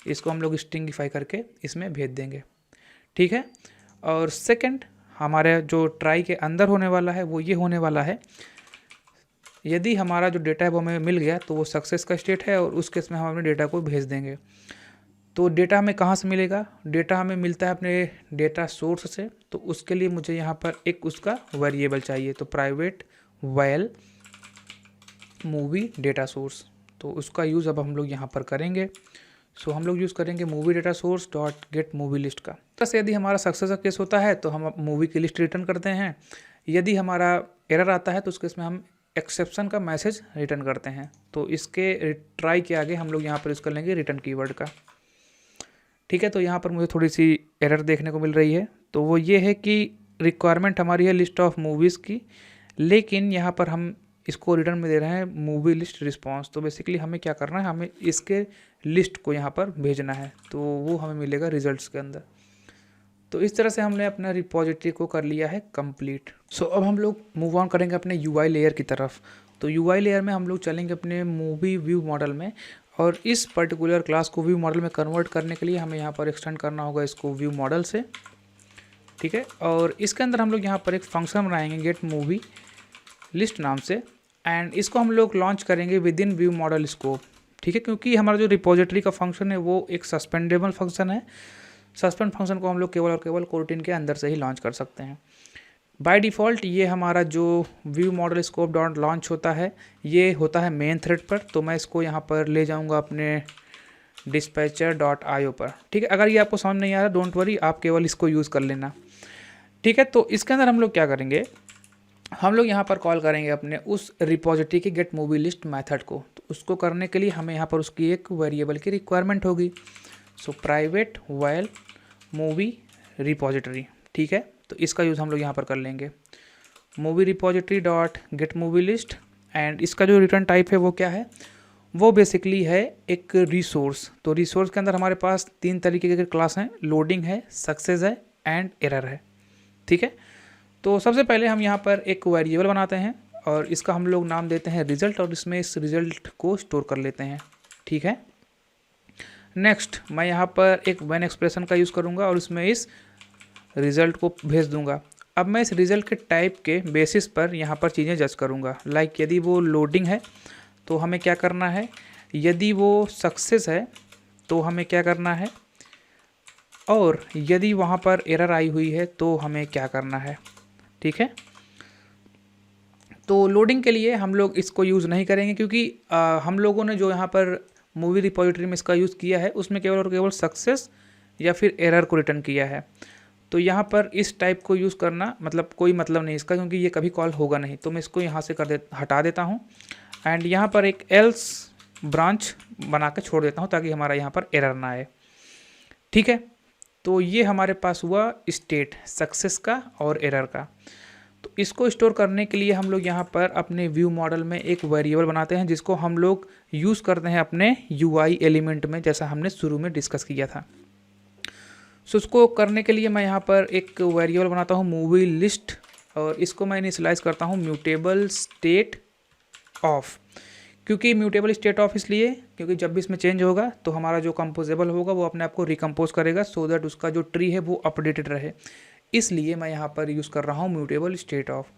A: इसको हम लोग स्ट्रिंगिफाई करके इसमें भेज देंगे, ठीक है। और सेकंड हमारे जो ट्राई के अंदर होने वाला है वो ये होने वाला है, यदि हमारा जो डेटा है वो हमें मिल गया तो वो सक्सेस का स्टेट है, और उस केस में हम अपने डेटा को भेज देंगे। तो डेटा हमें कहाँ से मिलेगा, डेटा हमें मिलता है अपने डेटा सोर्स से। तो उसके लिए मुझे यहाँ पर एक उसका वेरिएबल चाहिए, तो private val movie data source, तो उसका यूज़ अब हम लोग यहाँ पर करेंगे। सो हम लोग यूज़ करेंगे movie data source dot gate movie list का। जैसे यदि हमारा सक्सेस का केस होता है तो हम मूवी की लिस्ट रिटर्न करते हैं, यदि हमारा एरर आता है तो उस केस में हम एक्सेप्शन का मैसेज रिटर्न करते हैं। तो इसके ट्राई के आगे हम लोग यहाँ पर यूज़ कर लेंगे रिटर्न कीवर्ड का, ठीक है। तो यहाँ पर मुझे थोड़ी सी एरर देखने को मिल रही है, तो वो ये है कि रिक्वायरमेंट हमारी है लिस्ट ऑफ मूवीज़ की, लेकिन यहाँ पर हम इसको रिटर्न में दे रहे हैं मूवी लिस्ट रिस्पांस। तो बेसिकली हमें क्या करना है, हमें इसके लिस्ट को यहाँ पर भेजना है, तो वो हमें मिलेगा रिजल्ट्स के अंदर। तो इस तरह से हमने अपना रिपोजिटरी को कर लिया है कंप्लीट। सो अब हम लोग मूव ऑन करेंगे अपने यूआई लेयर की तरफ। तो यूआई लेयर में हम लोग चलेंगे अपने मूवी व्यू मॉडल में, और इस पर्टिकुलर क्लास को व्यू मॉडल में कन्वर्ट करने के लिए हमें यहाँ पर एक्सटेंड करना होगा इसको व्यू मॉडल से, ठीक है। और इसके अंदर हम लोग यहाँ पर एक फंक्शन बनाएंगे गेट मूवी लिस्ट नाम से, एंड इसको हम लोग लॉन्च करेंगे with in view model scope, ठीक है। क्योंकि हमारा जो रिपोजिटरी का फंक्शन है वो एक सस्पेंडेबल फंक्शन है, सस्पेंड फंक्शन को हम लोग केवल और केवल कोर्टिन के अंदर से ही लॉन्च कर सकते हैं, बाय डिफ़ॉल्ट ये हमारा जो view model scope dot launch होता है ये होता है मेन थ्रेड पर, तो मैं इसको यहाँ पर ले जाऊँगा अपने dispatcher.io पर। ठीक है, अगर ये आपको समझ नहीं आ रहा डोंट वरी, आप केवल इसको यूज़ कर लेना। ठीक है, तो इसके अंदर हम लोग क्या करेंगे, हम लोग यहाँ पर कॉल करेंगे अपने उस रिपॉजिटरी के गेट मूवी लिस्ट मेथड को। तो उसको करने के लिए हमें यहाँ पर उसकी एक वेरिएबल की रिक्वायरमेंट होगी। So private val movie repository. ठीक है, तो इसका यूज़ हम लोग यहाँ पर कर लेंगे, movie repository dot gate movie list. And इसका जो रिटर्न टाइप है वो क्या है, वो बेसिकली है एक रिसोर्स। तो रिसोर्स के अंदर हमारे पास 3 तरीके के क्लास हैं, लोडिंग है, सक्सेस है एंड एरर है। ठीक है, तो सबसे पहले हम यहाँ पर एक वेरिएबल बनाते हैं और इसका हम लोग नाम देते हैं रिजल्ट, और इसमें इस रिजल्ट को स्टोर कर लेते हैं। ठीक है, नेक्स्ट मैं यहाँ पर एक व्हेन एक्सप्रेशन का यूज़ करूँगा और इसमें इस रिज़ल्ट को भेज दूँगा। अब मैं इस रिज़ल्ट के टाइप के बेसिस पर यहाँ पर चीज़ें जज करूँगा। लाइक यदि वो लोडिंग है तो हमें क्या करना है, यदि वो सक्सेस है तो हमें क्या करना है, और यदि वहाँ पर एरर आई हुई है तो हमें क्या करना है। ठीक है, तो लोडिंग के लिए हम लोग इसको यूज़ नहीं करेंगे क्योंकि हम लोगों ने जो यहाँ पर मूवी रिपॉजिटरी में इसका यूज़ किया है उसमें केवल और केवल सक्सेस या फिर एरर को रिटर्न किया है। तो यहाँ पर इस टाइप को यूज़ करना मतलब कोई मतलब नहीं इसका, क्योंकि ये कभी कॉल होगा नहीं। तो मैं इसको यहाँ से हटा देता हूँ एंड यहाँ पर एक एल्स ब्रांच बना के छोड़ देता हूँ ताकि हमारा यहाँ पर एरर ना आए। ठीक है, तो ये हमारे पास हुआ स्टेट सक्सेस का और एरर का। तो इसको स्टोर करने के लिए हम लोग यहाँ पर अपने व्यू मॉडल में एक वेरिएबल बनाते हैं जिसको हम लोग यूज़ करते हैं अपने UI एलिमेंट में, जैसा हमने शुरू में डिस्कस किया था। सो उसको करने के लिए मैं यहाँ पर एक वेरिएबल बनाता हूँ मूवी लिस्ट, और इसको मैं इनिशियलाइज करता हूँ म्यूटेबल स्टेट ऑफ। क्योंकि म्यूटेबल स्टेट ऑफ इसलिए क्योंकि जब भी इसमें चेंज होगा तो हमारा जो कंपोजेबल होगा वो अपने आप को रिकम्पोज करेगा, सो दैट उसका जो ट्री है वो अपडेटेड रहे। इसलिए मैं यहाँ पर यूज़ कर रहा हूँ म्यूटेबल स्टेट ऑफ।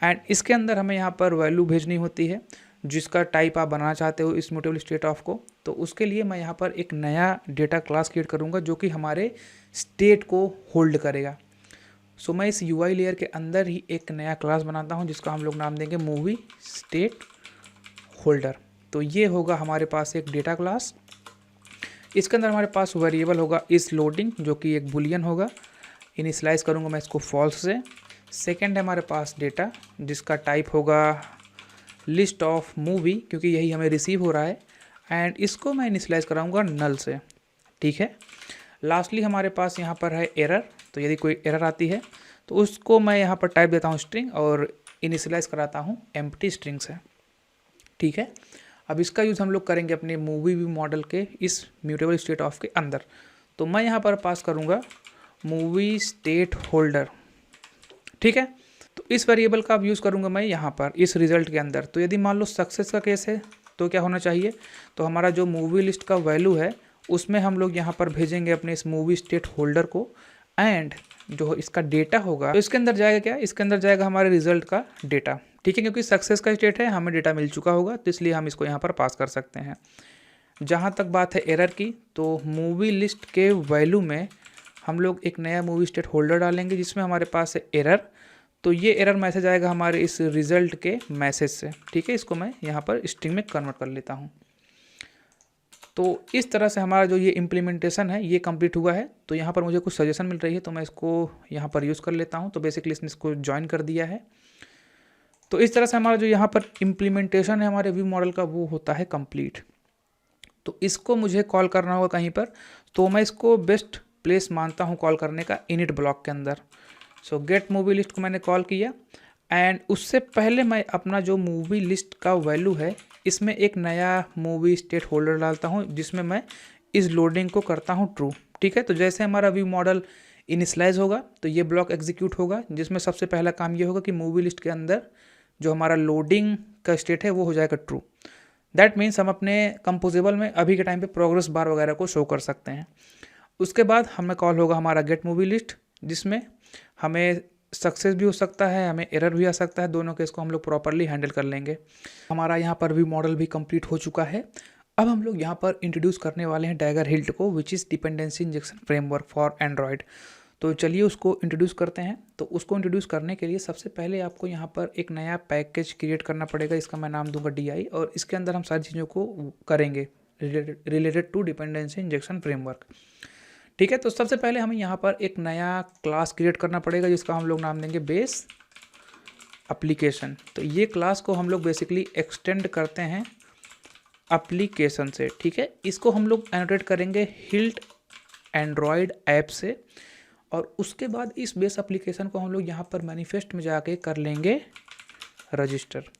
A: एंड इसके अंदर हमें यहाँ पर वैल्यू भेजनी होती है जिसका टाइप आप बनाना चाहते हो इस म्यूटेबल स्टेट ऑफ को। तो उसके लिए मैं यहाँ पर एक नया डेटा क्लास क्रिएट करूँगा जो कि हमारे स्टेट को होल्ड करेगा। सो मैं इस UI लेयर के अंदर ही एक नया क्लास बनाता हूँ जिसका हम लोग नाम देंगे मूवी स्टेट होल्डर। तो ये होगा हमारे पास एक डेटा क्लास। इसके अंदर हमारे पास वेरिएबल होगा इस लोडिंग जो कि एक बुलियन होगा। इनिशियलाइज करूँगा मैं इसको फॉल्स से। सेकंड है हमारे पास डेटा जिसका टाइप होगा लिस्ट ऑफ मूवी क्योंकि यही हमें रिसीव हो रहा है, एंड इसको मैं इनिशियलाइज कराऊँगा नल से। ठीक है, लास्टली हमारे पास यहाँ पर है एरर। तो यदि कोई एरर आती है तो उसको मैं यहाँ पर टाइप देता हूँ स्ट्रिंग और इनिशियलाइज कराता हूँ एम्प्टी स्ट्रिंग से। ठीक है, अब इसका यूज़ हम लोग करेंगे अपने मूवी व्यू मॉडल के इस म्यूटेबल स्टेट ऑफ के अंदर। तो मैं यहाँ पर पास करूँगा मूवी स्टेट होल्डर। ठीक है, तो इस वेरिएबल का अब यूज़ करूँगा मैं यहाँ पर इस रिज़ल्ट के अंदर। तो यदि मान लो सक्सेस का केस है तो क्या होना चाहिए, तो हमारा जो मूवी लिस्ट का वैल्यू है उसमें हम लोग यहाँ पर भेजेंगे अपने इस मूवी स्टेट होल्डर को, एंड जो इसका डेटा होगा तो इसके अंदर जाएगा क्या, इसके अंदर जाएगा हमारे रिजल्ट का डेटा। ठीक है, क्योंकि सक्सेस का स्टेट है हमें डेटा मिल चुका होगा तो इसलिए हम इसको यहाँ पर पास कर सकते हैं। जहाँ तक बात है एरर की, तो मूवी लिस्ट के वैल्यू में हम लोग एक नया मूवी स्टेट होल्डर डालेंगे जिसमें हमारे पास है एरर। तो ये एरर मैसेज आएगा हमारे इस रिज़ल्ट के मैसेज से। ठीक है, इसको मैं यहाँ पर स्ट्रिंग में कन्वर्ट कर लेता हूँ। तो इस तरह से हमारा जो ये इम्प्लीमेंटेशन है ये कंप्लीट हुआ है। तो यहाँ पर मुझे कुछ सजेशन मिल रही है तो मैं इसको यहाँ पर यूज़ कर लेता हूँ। तो बेसिकली इसने इसको ज्वाइन कर दिया है। तो इस तरह से हमारा जो यहाँ पर इम्प्लीमेंटेशन है हमारे व्यू मॉडल का वो होता है कंप्लीट। तो इसको मुझे कॉल करना होगा कहीं पर, तो मैं इसको बेस्ट प्लेस मानता हूँ कॉल करने का इनिट ब्लॉक के अंदर। सो गेट मूवी लिस्ट को मैंने कॉल किया, एंड उससे पहले मैं अपना जो मूवी लिस्ट का वैल्यू है इसमें एक नया मूवी स्टेट होल्डर डालता हूँ जिसमें मैं इस लोडिंग को करता हूँ ट्रू। ठीक है, तो जैसे हमारा व्यू मॉडल इनिशियलाइज होगा तो ये ब्लॉक एग्जीक्यूट होगा जिसमें सबसे पहला काम ये होगा कि मूवी लिस्ट के अंदर जो हमारा लोडिंग का स्टेट है वो हो जाएगा ट्रू। दैट मीन्स हम अपने कंपोजेबल में अभी के टाइम पे प्रोग्रेस बार वगैरह को शो कर सकते हैं। उसके बाद हमें कॉल होगा हमारा गेट मूवी लिस्ट जिसमें हमें सक्सेस भी हो सकता है, हमें एरर भी आ सकता है। दोनों केस को हम लोग प्रॉपरली हैंडल कर लेंगे। हमारा यहाँ पर व्यू मॉडल भी कंप्लीट हो चुका है। अब हम लोग यहाँ पर इंट्रोड्यूस करने वाले हैं डैगर हिल्ट को, which is dependency injection framework for Android. तो चलिए उसको इंट्रोड्यूस करते हैं। तो उसको इंट्रोड्यूस करने के लिए सबसे पहले आपको यहाँ पर एक नया पैकेज क्रिएट करना पड़ेगा। इसका मैं नाम दूंगा DI, और इसके अंदर हम सारी चीज़ों को करेंगे related to dependency injection framework. ठीक है, तो सबसे पहले हमें यहाँ पर एक नया क्लास क्रिएट करना पड़ेगा जिसका हम लोग नाम देंगे बेस एप्लीकेशन। तो ये क्लास को हम लोग बेसिकली एक्सटेंड करते हैं एप्लीकेशन से। ठीक है, इसको हम लोग एनोटेट करेंगे हिल्ट एंड्रॉयड ऐप से, और उसके बाद इस बेस एप्लीकेशन को हम लोग यहाँ पर मैनिफेस्ट में जाके कर लेंगे रजिस्टर।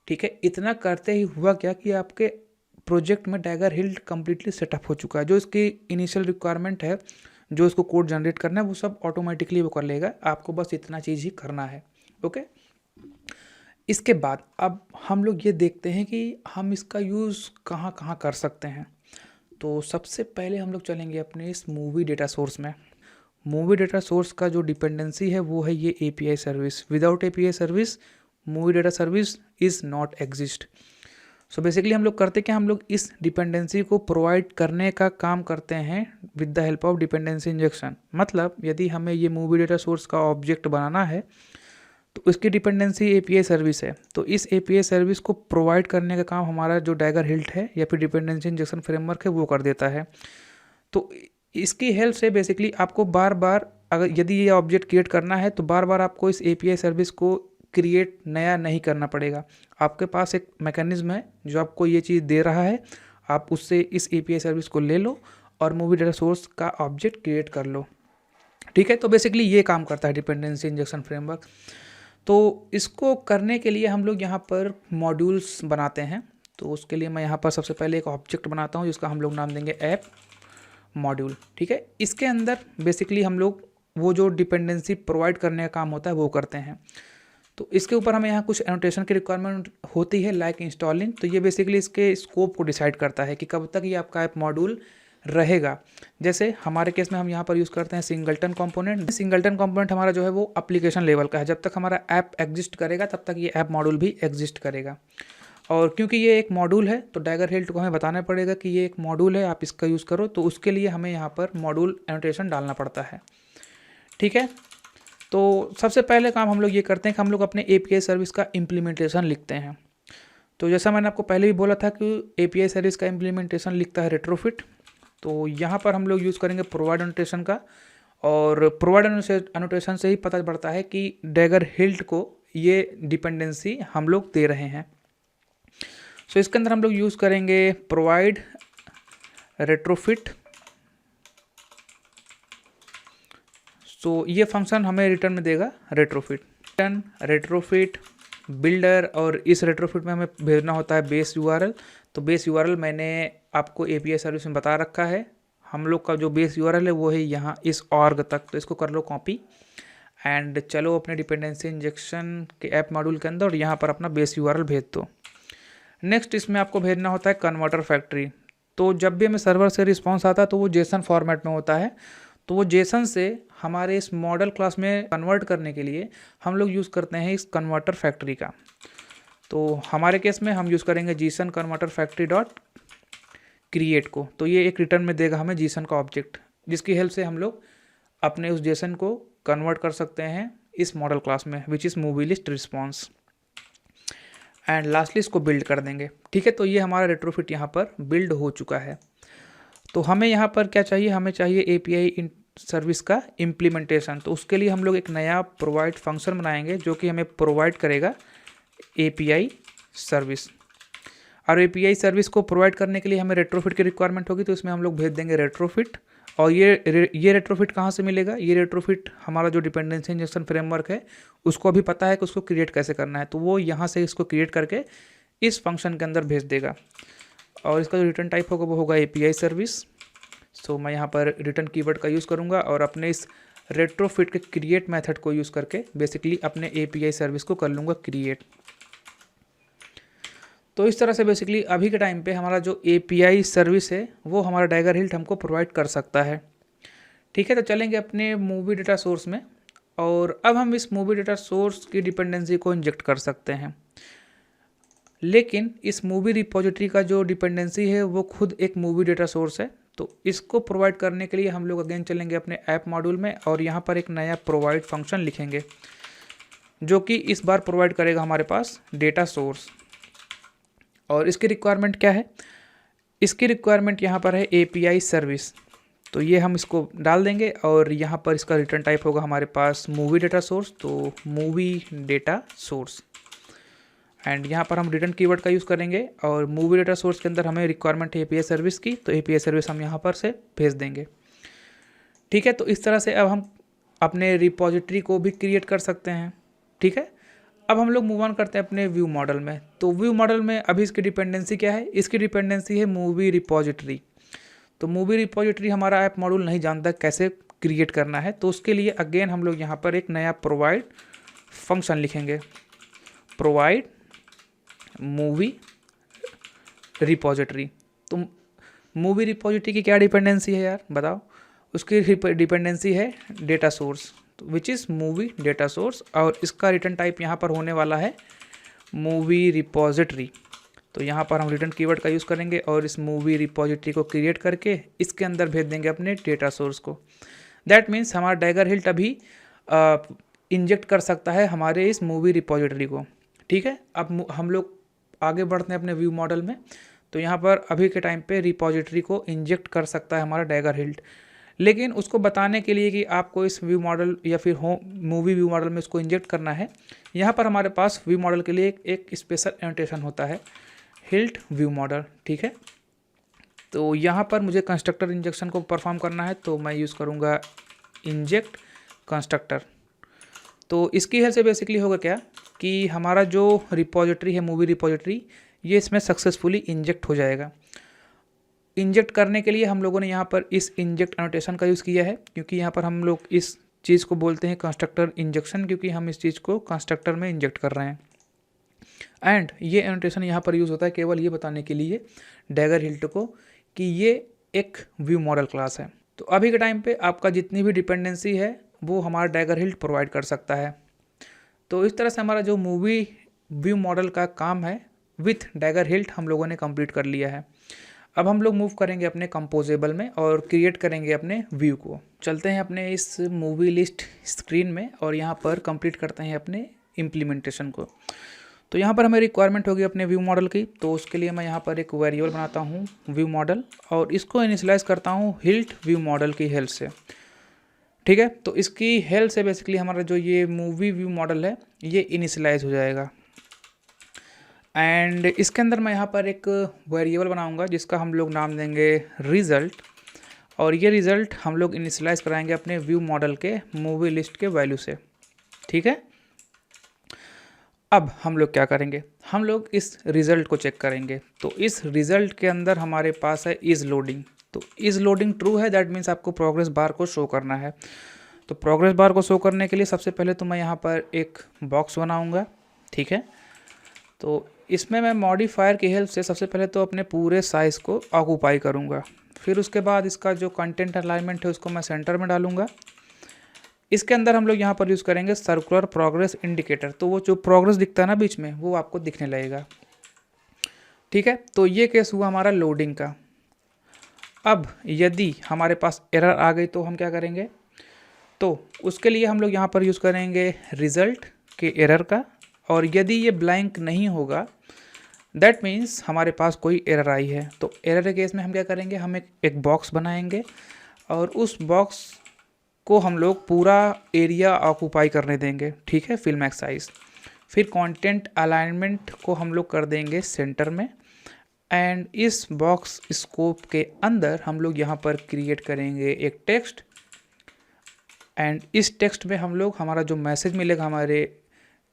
A: ठीक है, इतना करते ही हुआ क्या कि आपके प्रोजेक्ट में डैगर हिल्ट कम्प्लीटली सेटअप हो चुका है। जो इसकी इनिशियल रिक्वायरमेंट है, जो इसको कोड जनरेट करना है, वो सब ऑटोमेटिकली वो कर लेगा। आपको बस इतना चीज़ ही करना है। ओके, इसके बाद अब हम लोग ये देखते हैं कि हम इसका यूज़ कहाँ कहाँ कर सकते हैं। तो सबसे पहले हम लोग चलेंगे अपने इस मूवी डेटा सोर्स में। मूवी डेटा सोर्स का जो डिपेंडेंसी है वो है ये API service. Without API service movie data service is not exist. So basically हम लोग करते क्या, हम लोग इस डिपेंडेंसी को प्रोवाइड करने का काम करते हैं with the help of dependency injection. मतलब यदि हमें ये मूवी डेटा सोर्स का ऑब्जेक्ट बनाना है तो इसकी डिपेंडेंसी API सर्विस है। तो इस API सर्विस को प्रोवाइड करने का काम हमारा जो डैगर हिल्ट है या फिर डिपेंडेंसी इंजेक्शन फ्रेमवर्क है वो कर देता है। तो इसकी हेल्प से बेसिकली आपको बार बार, अगर यदि ये ऑब्जेक्ट क्रिएट करना है तो बार बार आपको इस API सर्विस को क्रिएट नया नहीं करना पड़ेगा। आपके पास एक मैकेनिज्म है जो आपको ये चीज़ दे रहा है, आप उससे इस API सर्विस को ले लो और मूवी डेटा सोर्स का ऑब्जेक्ट क्रिएट कर लो। ठीक है, तो बेसिकली ये काम करता है डिपेंडेंसी इंजेक्शन फ्रेमवर्क। तो इसको करने के लिए हम लोग यहाँ पर मॉड्यूल्स बनाते हैं। तो उसके लिए मैं यहाँ पर सबसे पहले एक ऑब्जेक्ट बनाता हूँ जिसका हम लोग नाम देंगे ऐप मॉड्यूल। ठीक है, इसके अंदर बेसिकली हम लोग वो जो डिपेंडेंसी प्रोवाइड करने का काम होता है वो करते हैं। तो इसके ऊपर हमें यहाँ कुछ एनोटेशन की रिक्वायरमेंट होती है लाइक इंस्टॉलिंग। तो ये बेसिकली इसके स्कोप को डिसाइड करता है कि कब तक ये आपका ऐप मॉड्यूल रहेगा। जैसे हमारे केस में हम यहाँ पर यूज़ करते हैं सिंगलटन कंपोनेंट। सिंगलटन कंपोनेंट हमारा जो है वो एप्लीकेशन लेवल का है। जब तक हमारा ऐप एग्जिस्ट करेगा तब तक ये ऐप मॉड्यूल भी एग्जिस्ट करेगा। और क्योंकि ये एक मॉड्यूल है तो डैगर हिल्ट को हमें बताना पड़ेगा कि ये एक मॉड्यूल है, आप इसका यूज़ करो। तो उसके लिए हमें यहाँ पर मॉड्यूल एनोटेशन डालना पड़ता है। ठीक है, तो सबसे पहले काम हम लोग ये करते हैं कि हम लोग अपने API सर्विस का इम्प्लीमेंटेशन लिखते हैं। तो जैसा मैंने आपको पहले भी बोला था कि API सर्विस का इम्प्लीमेंटेशन लिखता है रेट्रोफिट। तो यहाँ पर हम लोग यूज़ करेंगे प्रोवाइड एनोटेशन का, और प्रोवाइड एनोटेशन से ही पता पड़ता है कि डैगर हिल्ट को ये डिपेंडेंसी हम लोग दे रहे हैं। सो इसके अंदर हम लोग यूज़ करेंगे प्रोवाइड रेट्रोफिट। सो ये फंक्शन हमें रिटर्न में देगा रेट्रोफिट बिल्डर, और इस रेट्रोफिट में हमें भेजना होता है बेस URL। तो बेस URL मैंने आपको API सर्विस में बता रखा है। हम लोग का जो बेस URL है वो है यहाँ इस ऑर्ग तक। तो इसको कर लो कॉपी एंड चलो अपने डिपेंडेंसी इंजेक्शन के ऐप मॉड्यूल के अंदर और यहाँ पर अपना बेस URL भेज दो। नेक्स्ट इसमें आपको भेजना होता है कन्वर्टर फैक्ट्री। तो जब भी हमें सर्वर से रिस्पॉन्स आता है तो वो जेसन फॉर्मेट में होता है। तो वो जेसन से हमारे इस मॉडल क्लास में कन्वर्ट करने के लिए हम लोग यूज़ करते हैं इस कन्वर्टर फैक्ट्री का। तो हमारे केस में हम यूज़ करेंगे Jason converter factory dot create को। तो ये एक रिटर्न में देगा हमें जीसन का ऑब्जेक्ट, जिसकी हेल्प से हम लोग अपने उस जेसन को कन्वर्ट कर सकते हैं इस मॉडल क्लास में, which is movie list response. And lastly इसको बिल्ड कर देंगे। ठीक है, तो ये हमारा रेट्रोफिट यहाँ पर बिल्ड हो चुका है। तो हमें यहाँ पर क्या चाहिए, हमें चाहिए API सर्विस का इम्प्लीमेंटेशन। तो उसके लिए हम लोग एक नया प्रोवाइड फंक्शन बनाएंगे जो कि हमें प्रोवाइड करेगा API सर्विस। और API सर्विस को प्रोवाइड करने के लिए हमें रेट्रोफिट की रिक्वायरमेंट होगी। तो इसमें हम लोग भेज देंगे रेट्रोफिट। और ये रेट्रोफिट कहाँ से मिलेगा, ये रेट्रोफिट हमारा जो डिपेंडेंसी इंजेक्शन फ्रेमवर्क है उसको अभी पता है कि उसको क्रिएट कैसे करना है। तो वो यहाँ से इसको क्रिएट करके इस फंक्शन के अंदर भेज देगा। और इसका जो रिटर्न टाइप होगा वो होगा API सर्विस। सो मैं यहाँ पर रिटर्न कीवर्ड का यूज़ करूँगा और अपने इस रेट्रोफिट के क्रिएट मेथड को यूज़ करके बेसिकली अपने API सर्विस को कर लूँगा क्रिएट। तो इस तरह से बेसिकली अभी के टाइम पे हमारा जो API सर्विस है वो हमारा डैगर हिल्ट हमको प्रोवाइड कर सकता है। ठीक है, तो चलेंगे अपने मूवी डेटा सोर्स में, और अब हम इस मूवी डेटा सोर्स की डिपेंडेंसी को इंजेक्ट कर सकते हैं। लेकिन इस मूवी रिपोजिटरी का जो डिपेंडेंसी है वो खुद एक मूवी डेटा सोर्स है। तो इसको प्रोवाइड करने के लिए हम लोग अगेन चलेंगे अपने ऐप मॉड्यूल में और यहाँ पर एक नया प्रोवाइड फंक्शन लिखेंगे जो कि इस बार प्रोवाइड करेगा हमारे पास डेटा सोर्स। और इसकी रिक्वायरमेंट क्या है? इसकी रिक्वायरमेंट यहाँ पर है API सर्विस। तो ये हम इसको डाल देंगे और यहाँ पर इसका रिटर्न टाइप होगा हमारे पास मूवी डेटा सोर्स, तो मूवी डेटा सोर्स। एंड यहाँ पर हम रिटर्न कीवर्ड का यूज़ करेंगे और मूवी डेटा सोर्स के अंदर हमें रिक्वायरमेंट है API सर्विस की, तो API सर्विस हम यहाँ पर से भेज देंगे। ठीक है, तो इस तरह से अब हम अपने रिपॉजिटरी को भी क्रिएट कर सकते हैं। ठीक है, अब हम लोग मूव ऑन करते हैं अपने व्यू मॉडल में। तो व्यू मॉडल में अभी इसकी डिपेंडेंसी क्या है? इसकी डिपेंडेंसी है मूवी रिपॉजिटरी। तो मूवी रिपॉजिटरी हमारा ऐप मॉड्यूल नहीं जानता कैसे क्रिएट करना है, तो उसके लिए अगेन हम लोग यहाँ पर एक नया प्रोवाइड फंक्शन लिखेंगे, प्रोवाइड मूवी रिपॉजिटरी। तो मूवी रिपॉजिटरी की क्या डिपेंडेंसी है यार बताओ? उसकी डिपेंडेंसी है data source, which is movie data source, और इसका रिटर्न टाइप यहाँ पर होने वाला है मूवी रिपॉजिटरी। तो यहाँ पर हम रिटर्न कीवर्ड का यूज़ करेंगे और इस मूवी रिपॉजिटरी को क्रिएट करके इसके अंदर भेज देंगे अपने डेटा सोर्स को। दैट मीन्स हमारा डैगर हिल्ट अभी इंजेक्ट कर सकता है हमारे इस मूवी रिपॉजिटरी को। ठीक है, अब हम लोग आगे बढ़ते हैं अपने व्यू मॉडल में। तो यहाँ पर अभी के टाइम पे रिपॉजिटरी को इंजेक्ट कर सकता है हमारा डैगर हिल्ट, लेकिन उसको बताने के लिए कि आपको इस व्यू मॉडल या फिर मूवी व्यू मॉडल में इसको इंजेक्ट करना है, यहाँ पर हमारे पास व्यू मॉडल के लिए एक स्पेशल एनोटेशन होता है, हिल्ट व्यू मॉडल। ठीक है, तो यहाँ पर मुझे कंस्ट्रक्टर इंजेक्शन को परफॉर्म करना है, तो मैं यूज़ करूँगा इंजेक्ट कंस्ट्रक्टर। तो इसकी हेल्प से बेसिकली होगा क्या कि हमारा जो रिपॉजिटरी है मूवी रिपॉजिटरी, ये इसमें सक्सेसफुली इंजेक्ट हो जाएगा। इंजेक्ट करने के लिए हम लोगों ने यहाँ पर इस इंजेक्ट एनोटेशन का यूज़ किया है, क्योंकि यहाँ पर हम लोग इस चीज़ को बोलते हैं कंस्ट्रक्टर इंजेक्शन, क्योंकि हम इस चीज़ को कंस्ट्रक्टर में इंजेक्ट कर रहे हैं। एंड ये एनोटेशन यहाँ पर यूज़ होता है केवल ये बताने के लिए डैगर हिल्ट को कि ये एक व्यू मॉडल क्लास है। तो अभी के टाइम पे आपका जितनी भी डिपेंडेंसी है वो हमारा डैगर हिल्ट प्रोवाइड कर सकता है। तो इस तरह से हमारा जो मूवी व्यू मॉडल का काम है विथ डैगर हिल्ट हम लोगों ने कंप्लीट कर लिया है। अब हम लोग मूव करेंगे अपने कंपोजेबल में और क्रिएट करेंगे अपने व्यू को। चलते हैं अपने इस मूवी लिस्ट स्क्रीन में और यहाँ पर कंप्लीट करते हैं अपने इम्प्लीमेंटेशन को। तो यहाँ पर हमें रिक्वायरमेंट होगी अपने व्यू मॉडल की, तो उसके लिए मैं यहाँ पर एक वेरिएबल बनाता हूँ व्यू मॉडल और इसको इनिशियलाइज करता हूँ हिल्ट व्यू मॉडल की हेल्प से। ठीक है, तो इसकी हेल्प से बेसिकली हमारा जो ये मूवी व्यू मॉडल है ये इनिशियलाइज हो जाएगा। एंड इसके अंदर मैं यहाँ पर एक वेरिएबल बनाऊंगा जिसका हम लोग नाम देंगे रिज़ल्ट, और ये रिज़ल्ट हम लोग इनिशियलाइज कराएंगे अपने व्यू मॉडल के मूवी लिस्ट के वैल्यू से। ठीक है, अब हम लोग क्या करेंगे, हम लोग इस रिज़ल्ट को चेक करेंगे। तो इस रिज़ल्ट के अंदर हमारे पास है इज़ लोडिंग। तो इज़ लोडिंग ट्रू है, दैट मीन्स आपको प्रोग्रेस बार को शो करना है। तो प्रोग्रेस बार को शो करने के लिए सबसे पहले तो मैं यहाँ पर एक बॉक्स बनाऊँगा। ठीक है, तो इसमें मैं मॉडिफायर की हेल्प से सबसे पहले तो अपने पूरे साइज़ को ऑक्यूपाई करूँगा, फिर उसके बाद इसका जो कंटेंट अलाइनमेंट है उसको मैं सेंटर में डालूँगा। इसके अंदर हम लोग यहाँ पर यूज़ करेंगे सर्कुलर प्रोग्रेस इंडिकेटर, तो वो जो प्रोग्रेस दिखता है ना बीच में वो आपको दिखने लगेगा। ठीक है, तो ये केस हुआ हमारा लोडिंग का। अब यदि हमारे पास एरर आ गई तो हम क्या करेंगे, तो उसके लिए हम लोग यहाँ पर यूज़ करेंगे रिज़ल्ट के एरर का, और यदि ये ब्लैंक नहीं होगा दैट मीन्स हमारे पास कोई एरर आई है। तो एरर के केस में हम क्या करेंगे, हम एक बॉक्स बनाएंगे और उस बॉक्स को हम लोग पूरा एरिया ऑक्यूपाई करने देंगे। ठीक है, फिल मैक्स साइज, फिर कंटेंट अलाइनमेंट को हम लोग कर देंगे सेंटर में, एंड इस बॉक्स स्कोप के अंदर हम लोग यहाँ पर क्रिएट करेंगे एक टेक्स्ट, एंड इस टेक्स्ट में हम लोग हमारा जो मैसेज मिलेगा हमारे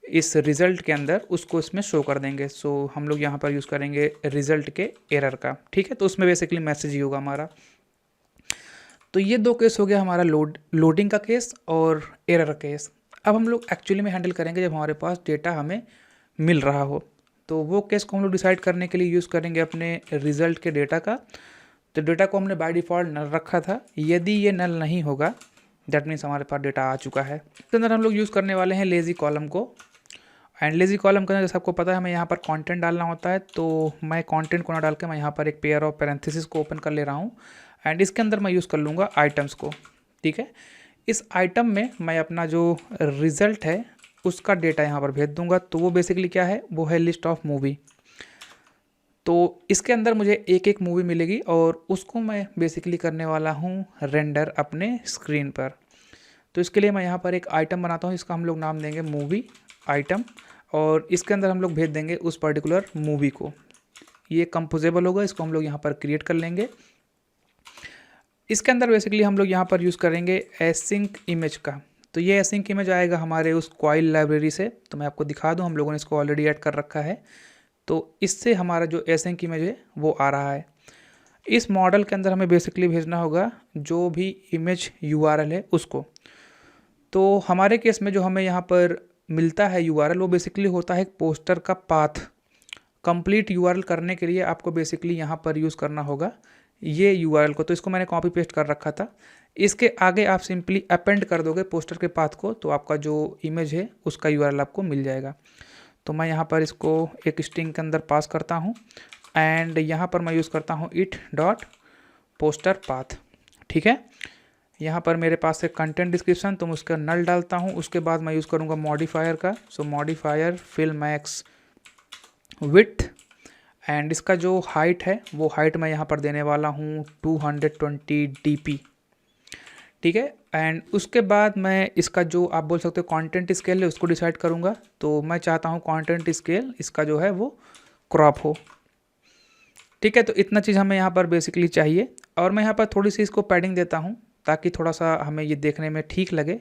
A: इस रिज़ल्ट के अंदर उसको इसमें शो कर देंगे। सो हम लोग यहाँ पर यूज़ करेंगे रिज़ल्ट के एरर का। ठीक है, तो उसमें बेसिकली मैसेज ही होगा हमारा। तो ये दो केस हो गया हमारा लोडिंग का केस और एरर केस। अब हम लोग एक्चुअली में हैंडल करेंगे जब हमारे पास डेटा हमें मिल रहा हो, तो वो केस को हम लोग डिसाइड करने के लिए यूज़ करेंगे अपने रिज़ल्ट के डेटा का। तो डेटा को हमने बाय डिफ़ॉल्ट नल रखा था, यदि ये नल नहीं होगा दैट मीन्स हमारे पास डेटा आ चुका है। इसके अंदर हम लोग यूज़ करने वाले हैं लेज़ी कॉलम को, एंड लेजी कॉलम के अंदर जैसे आपको पता है हमें यहाँ पर कंटेंट डालना होता है, तो मैं कंटेंट को ना डाल के मैं यहाँ पर एक पेयर ऑफ पैरेंथेसिस को ओपन कर ले रहा हूँ एंड इसके अंदर मैं यूज़ कर लूँगा आइटम्स को। ठीक है, इस आइटम में मैं अपना जो रिज़ल्ट है उसका डेटा यहाँ पर भेज दूँगा। तो वो बेसिकली क्या है, वो है लिस्ट ऑफ मूवी। तो इसके अंदर मुझे एक एक मूवी मिलेगी और उसको मैं बेसिकली करने वाला हूँ रेंडर अपने स्क्रीन पर। तो इसके लिए मैं यहाँ पर एक आइटम बनाता हूँ, इसका हम लोग नाम देंगे मूवी आइटम, और इसके अंदर हम लोग भेज देंगे उस पर्टिकुलर मूवी को। ये कंपोजेबल होगा, इसको हम लोग यहाँ पर क्रिएट कर लेंगे। इसके अंदर बेसिकली हम लोग यहाँ पर यूज़ करेंगे एसिंक इमेज का। तो ये एसिंक इमेज आएगा हमारे उस कॉइल लाइब्रेरी से। तो मैं आपको दिखा दूँ, हम लोगों ने इसको ऑलरेडी ऐड कर रखा है। तो इससे हमारा जो एसिंक इमेज है वो आ रहा है। इस मॉडल के अंदर हमें बेसिकली भेजना होगा जो भी इमेज URL है उसको। तो हमारे केस में जो हमें यहाँ पर मिलता है URL, वो बेसिकली होता है एक पोस्टर का पाथ। कंप्लीट URL करने के लिए आपको बेसिकली यहाँ पर यूज़ करना होगा ये URL को। तो इसको मैंने कॉपी पेस्ट कर रखा था। इसके आगे आप सिंपली अपेंड कर दोगे पोस्टर के पाथ को, तो आपका जो इमेज है उसका URL आपको मिल जाएगा। तो मैं यहाँ पर इसको एक स्ट्रिंग के अंदर पास करता हूँ एंड यहाँ पर मैं यूज़ करता हूँ इट डॉट पोस्टर पाथ। ठीक है, यहाँ पर मेरे पास है कंटेंट डिस्क्रिप्शन, तो मैं उसका नल डालता हूँ। उसके बाद मैं यूज़ करूँगा मॉडिफायर का। So modifier fill max width and इसका जो हाइट है वो हाइट मैं यहाँ पर देने वाला हूँ 220 dp। ठीक है, एंड उसके बाद मैं इसका जो आप बोल सकते हो कंटेंट स्केल है उसको डिसाइड करूँगा। तो मैं चाहता हूँ कंटेंट स्केल इसका जो है वो क्रॉप हो। ठीक है, तो इतना चीज़ हमें यहाँ पर बेसिकली चाहिए। और मैं यहाँ पर थोड़ी सी इसको पैडिंग देता हूँ ताकि थोड़ा सा हमें ये देखने में ठीक लगे।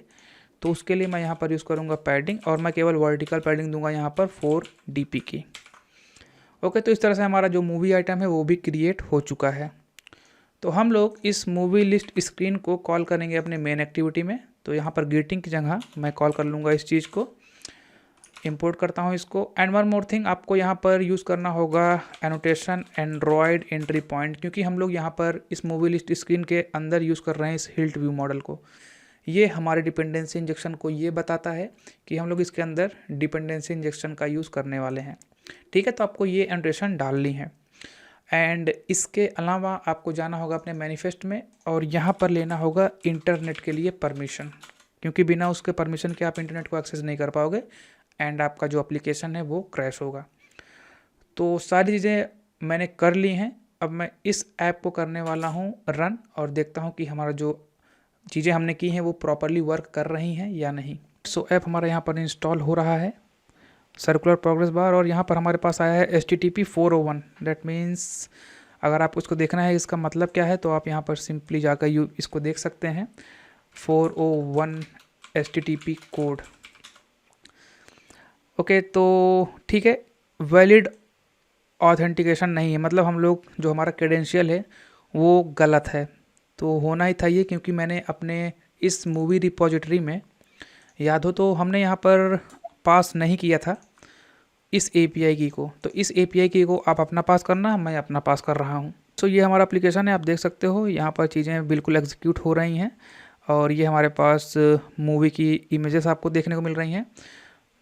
A: तो उसके लिए मैं यहाँ पर यूज़ करूँगा पैडिंग, और मैं केवल वर्टिकल पैडिंग दूंगा यहाँ पर 4 dp की। ओके, तो इस तरह से हमारा जो मूवी आइटम है वो भी क्रिएट हो चुका है। तो हम लोग इस मूवी लिस्ट स्क्रीन को कॉल करेंगे अपने मेन एक्टिविटी में। तो यहाँ पर ग्रीटिंग की जगह मैं कॉल कर लूँगा इस चीज़ को, इंपोर्ट करता हूँ इसको। एंड वन मोर थिंग, आपको यहाँ पर यूज़ करना होगा एनोटेशन एंड्रॉयड एंट्री पॉइंट, क्योंकि हम लोग यहाँ पर इस मूवी लिस्ट स्क्रीन के अंदर यूज़ कर रहे हैं इस हिल्ट व्यू मॉडल को। ये हमारे डिपेंडेंसी इंजेक्शन को ये बताता है कि हम लोग इसके अंदर डिपेंडेंसी इंजेक्शन का यूज़ करने वाले हैं। ठीक है, तो आपको ये एनोटेशन डालनी है। एंड इसके अलावा आपको जाना होगा अपने मैनिफेस्ट में और यहाँ पर लेना होगा इंटरनेट के लिए परमिशन, क्योंकि बिना उसके परमिशन के आप इंटरनेट को एक्सेस नहीं कर पाओगे एंड आपका जो एप्लीकेशन है वो क्रैश होगा। तो सारी चीज़ें मैंने कर ली हैं। अब मैं इस ऐप को करने वाला हूँ रन, और देखता हूँ कि हमारा जो चीज़ें हमने की हैं वो प्रॉपरली वर्क कर रही हैं या नहीं। सो ऐप हमारा यहाँ पर इंस्टॉल हो रहा है, सर्कुलर प्रोग्रेस बार, और यहाँ पर हमारे पास आया है HTTP 401। दैट मीन्स अगर आप उसको देखना है इसका मतलब क्या है, तो आप यहाँ पर सिंपली जाकर इसको देख सकते हैं 401 HTTP कोड। ओके, तो ठीक है, वैलिड ऑथेंटिकेशन नहीं है, मतलब हम लोग जो हमारा क्रेडेंशियल है वो गलत है। तो होना ही था ये, क्योंकि मैंने अपने इस मूवी रिपोजिटरी में, याद हो तो हमने यहाँ पर पास नहीं किया था इस API की को। तो इस API की को आप अपना पास करना, मैं अपना पास कर रहा हूँ। तो ये हमारा एप्लीकेशन है, आप देख सकते हो यहाँ पर चीज़ें बिल्कुल एग्जीक्यूट हो रही हैं और ये हमारे पास मूवी की इमेजेस आपको देखने को मिल रही हैं।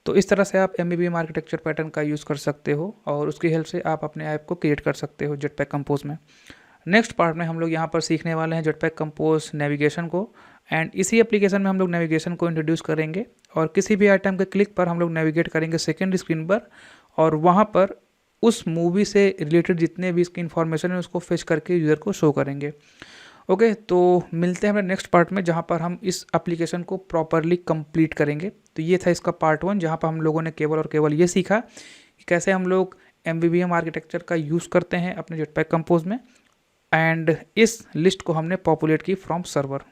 A: तो इस तरह से आप MVVM आर्किटेक्चर पैटर्न का यूज़ कर सकते हो और उसकी हेल्प से आप अपने ऐप को क्रिएट कर सकते हो जेटपैक कंपोज में। नेक्स्ट पार्ट में हम लोग यहाँ पर सीखने वाले हैं जेटपैक कंपोज नेविगेशन को, एंड इसी एप्लीकेशन में हम लोग नेविगेशन को इंट्रोड्यूस करेंगे और किसी भी आइटम के क्लिक पर हम लोग नेविगेट करेंगे सेकेंड स्क्रीन पर, और वहाँ पर उस मूवी से रिलेटेड जितने भी इसकी इन्फॉर्मेशन है उसको फेच करके यूज़र को शो करेंगे। ओके, तो मिलते हैं हमें नेक्स्ट पार्ट में जहाँ पर हम इस एप्लीकेशन को प्रॉपरली कंप्लीट करेंगे। तो ये था इसका पार्ट 1, जहाँ पर हम लोगों ने केवल और केवल ये सीखा कि कैसे हम लोग MVVM आर्किटेक्चर का यूज़ करते हैं अपने जेटपैक कंपोज में, एंड इस लिस्ट को हमने पॉपुलेट की फ्रॉम सर्वर।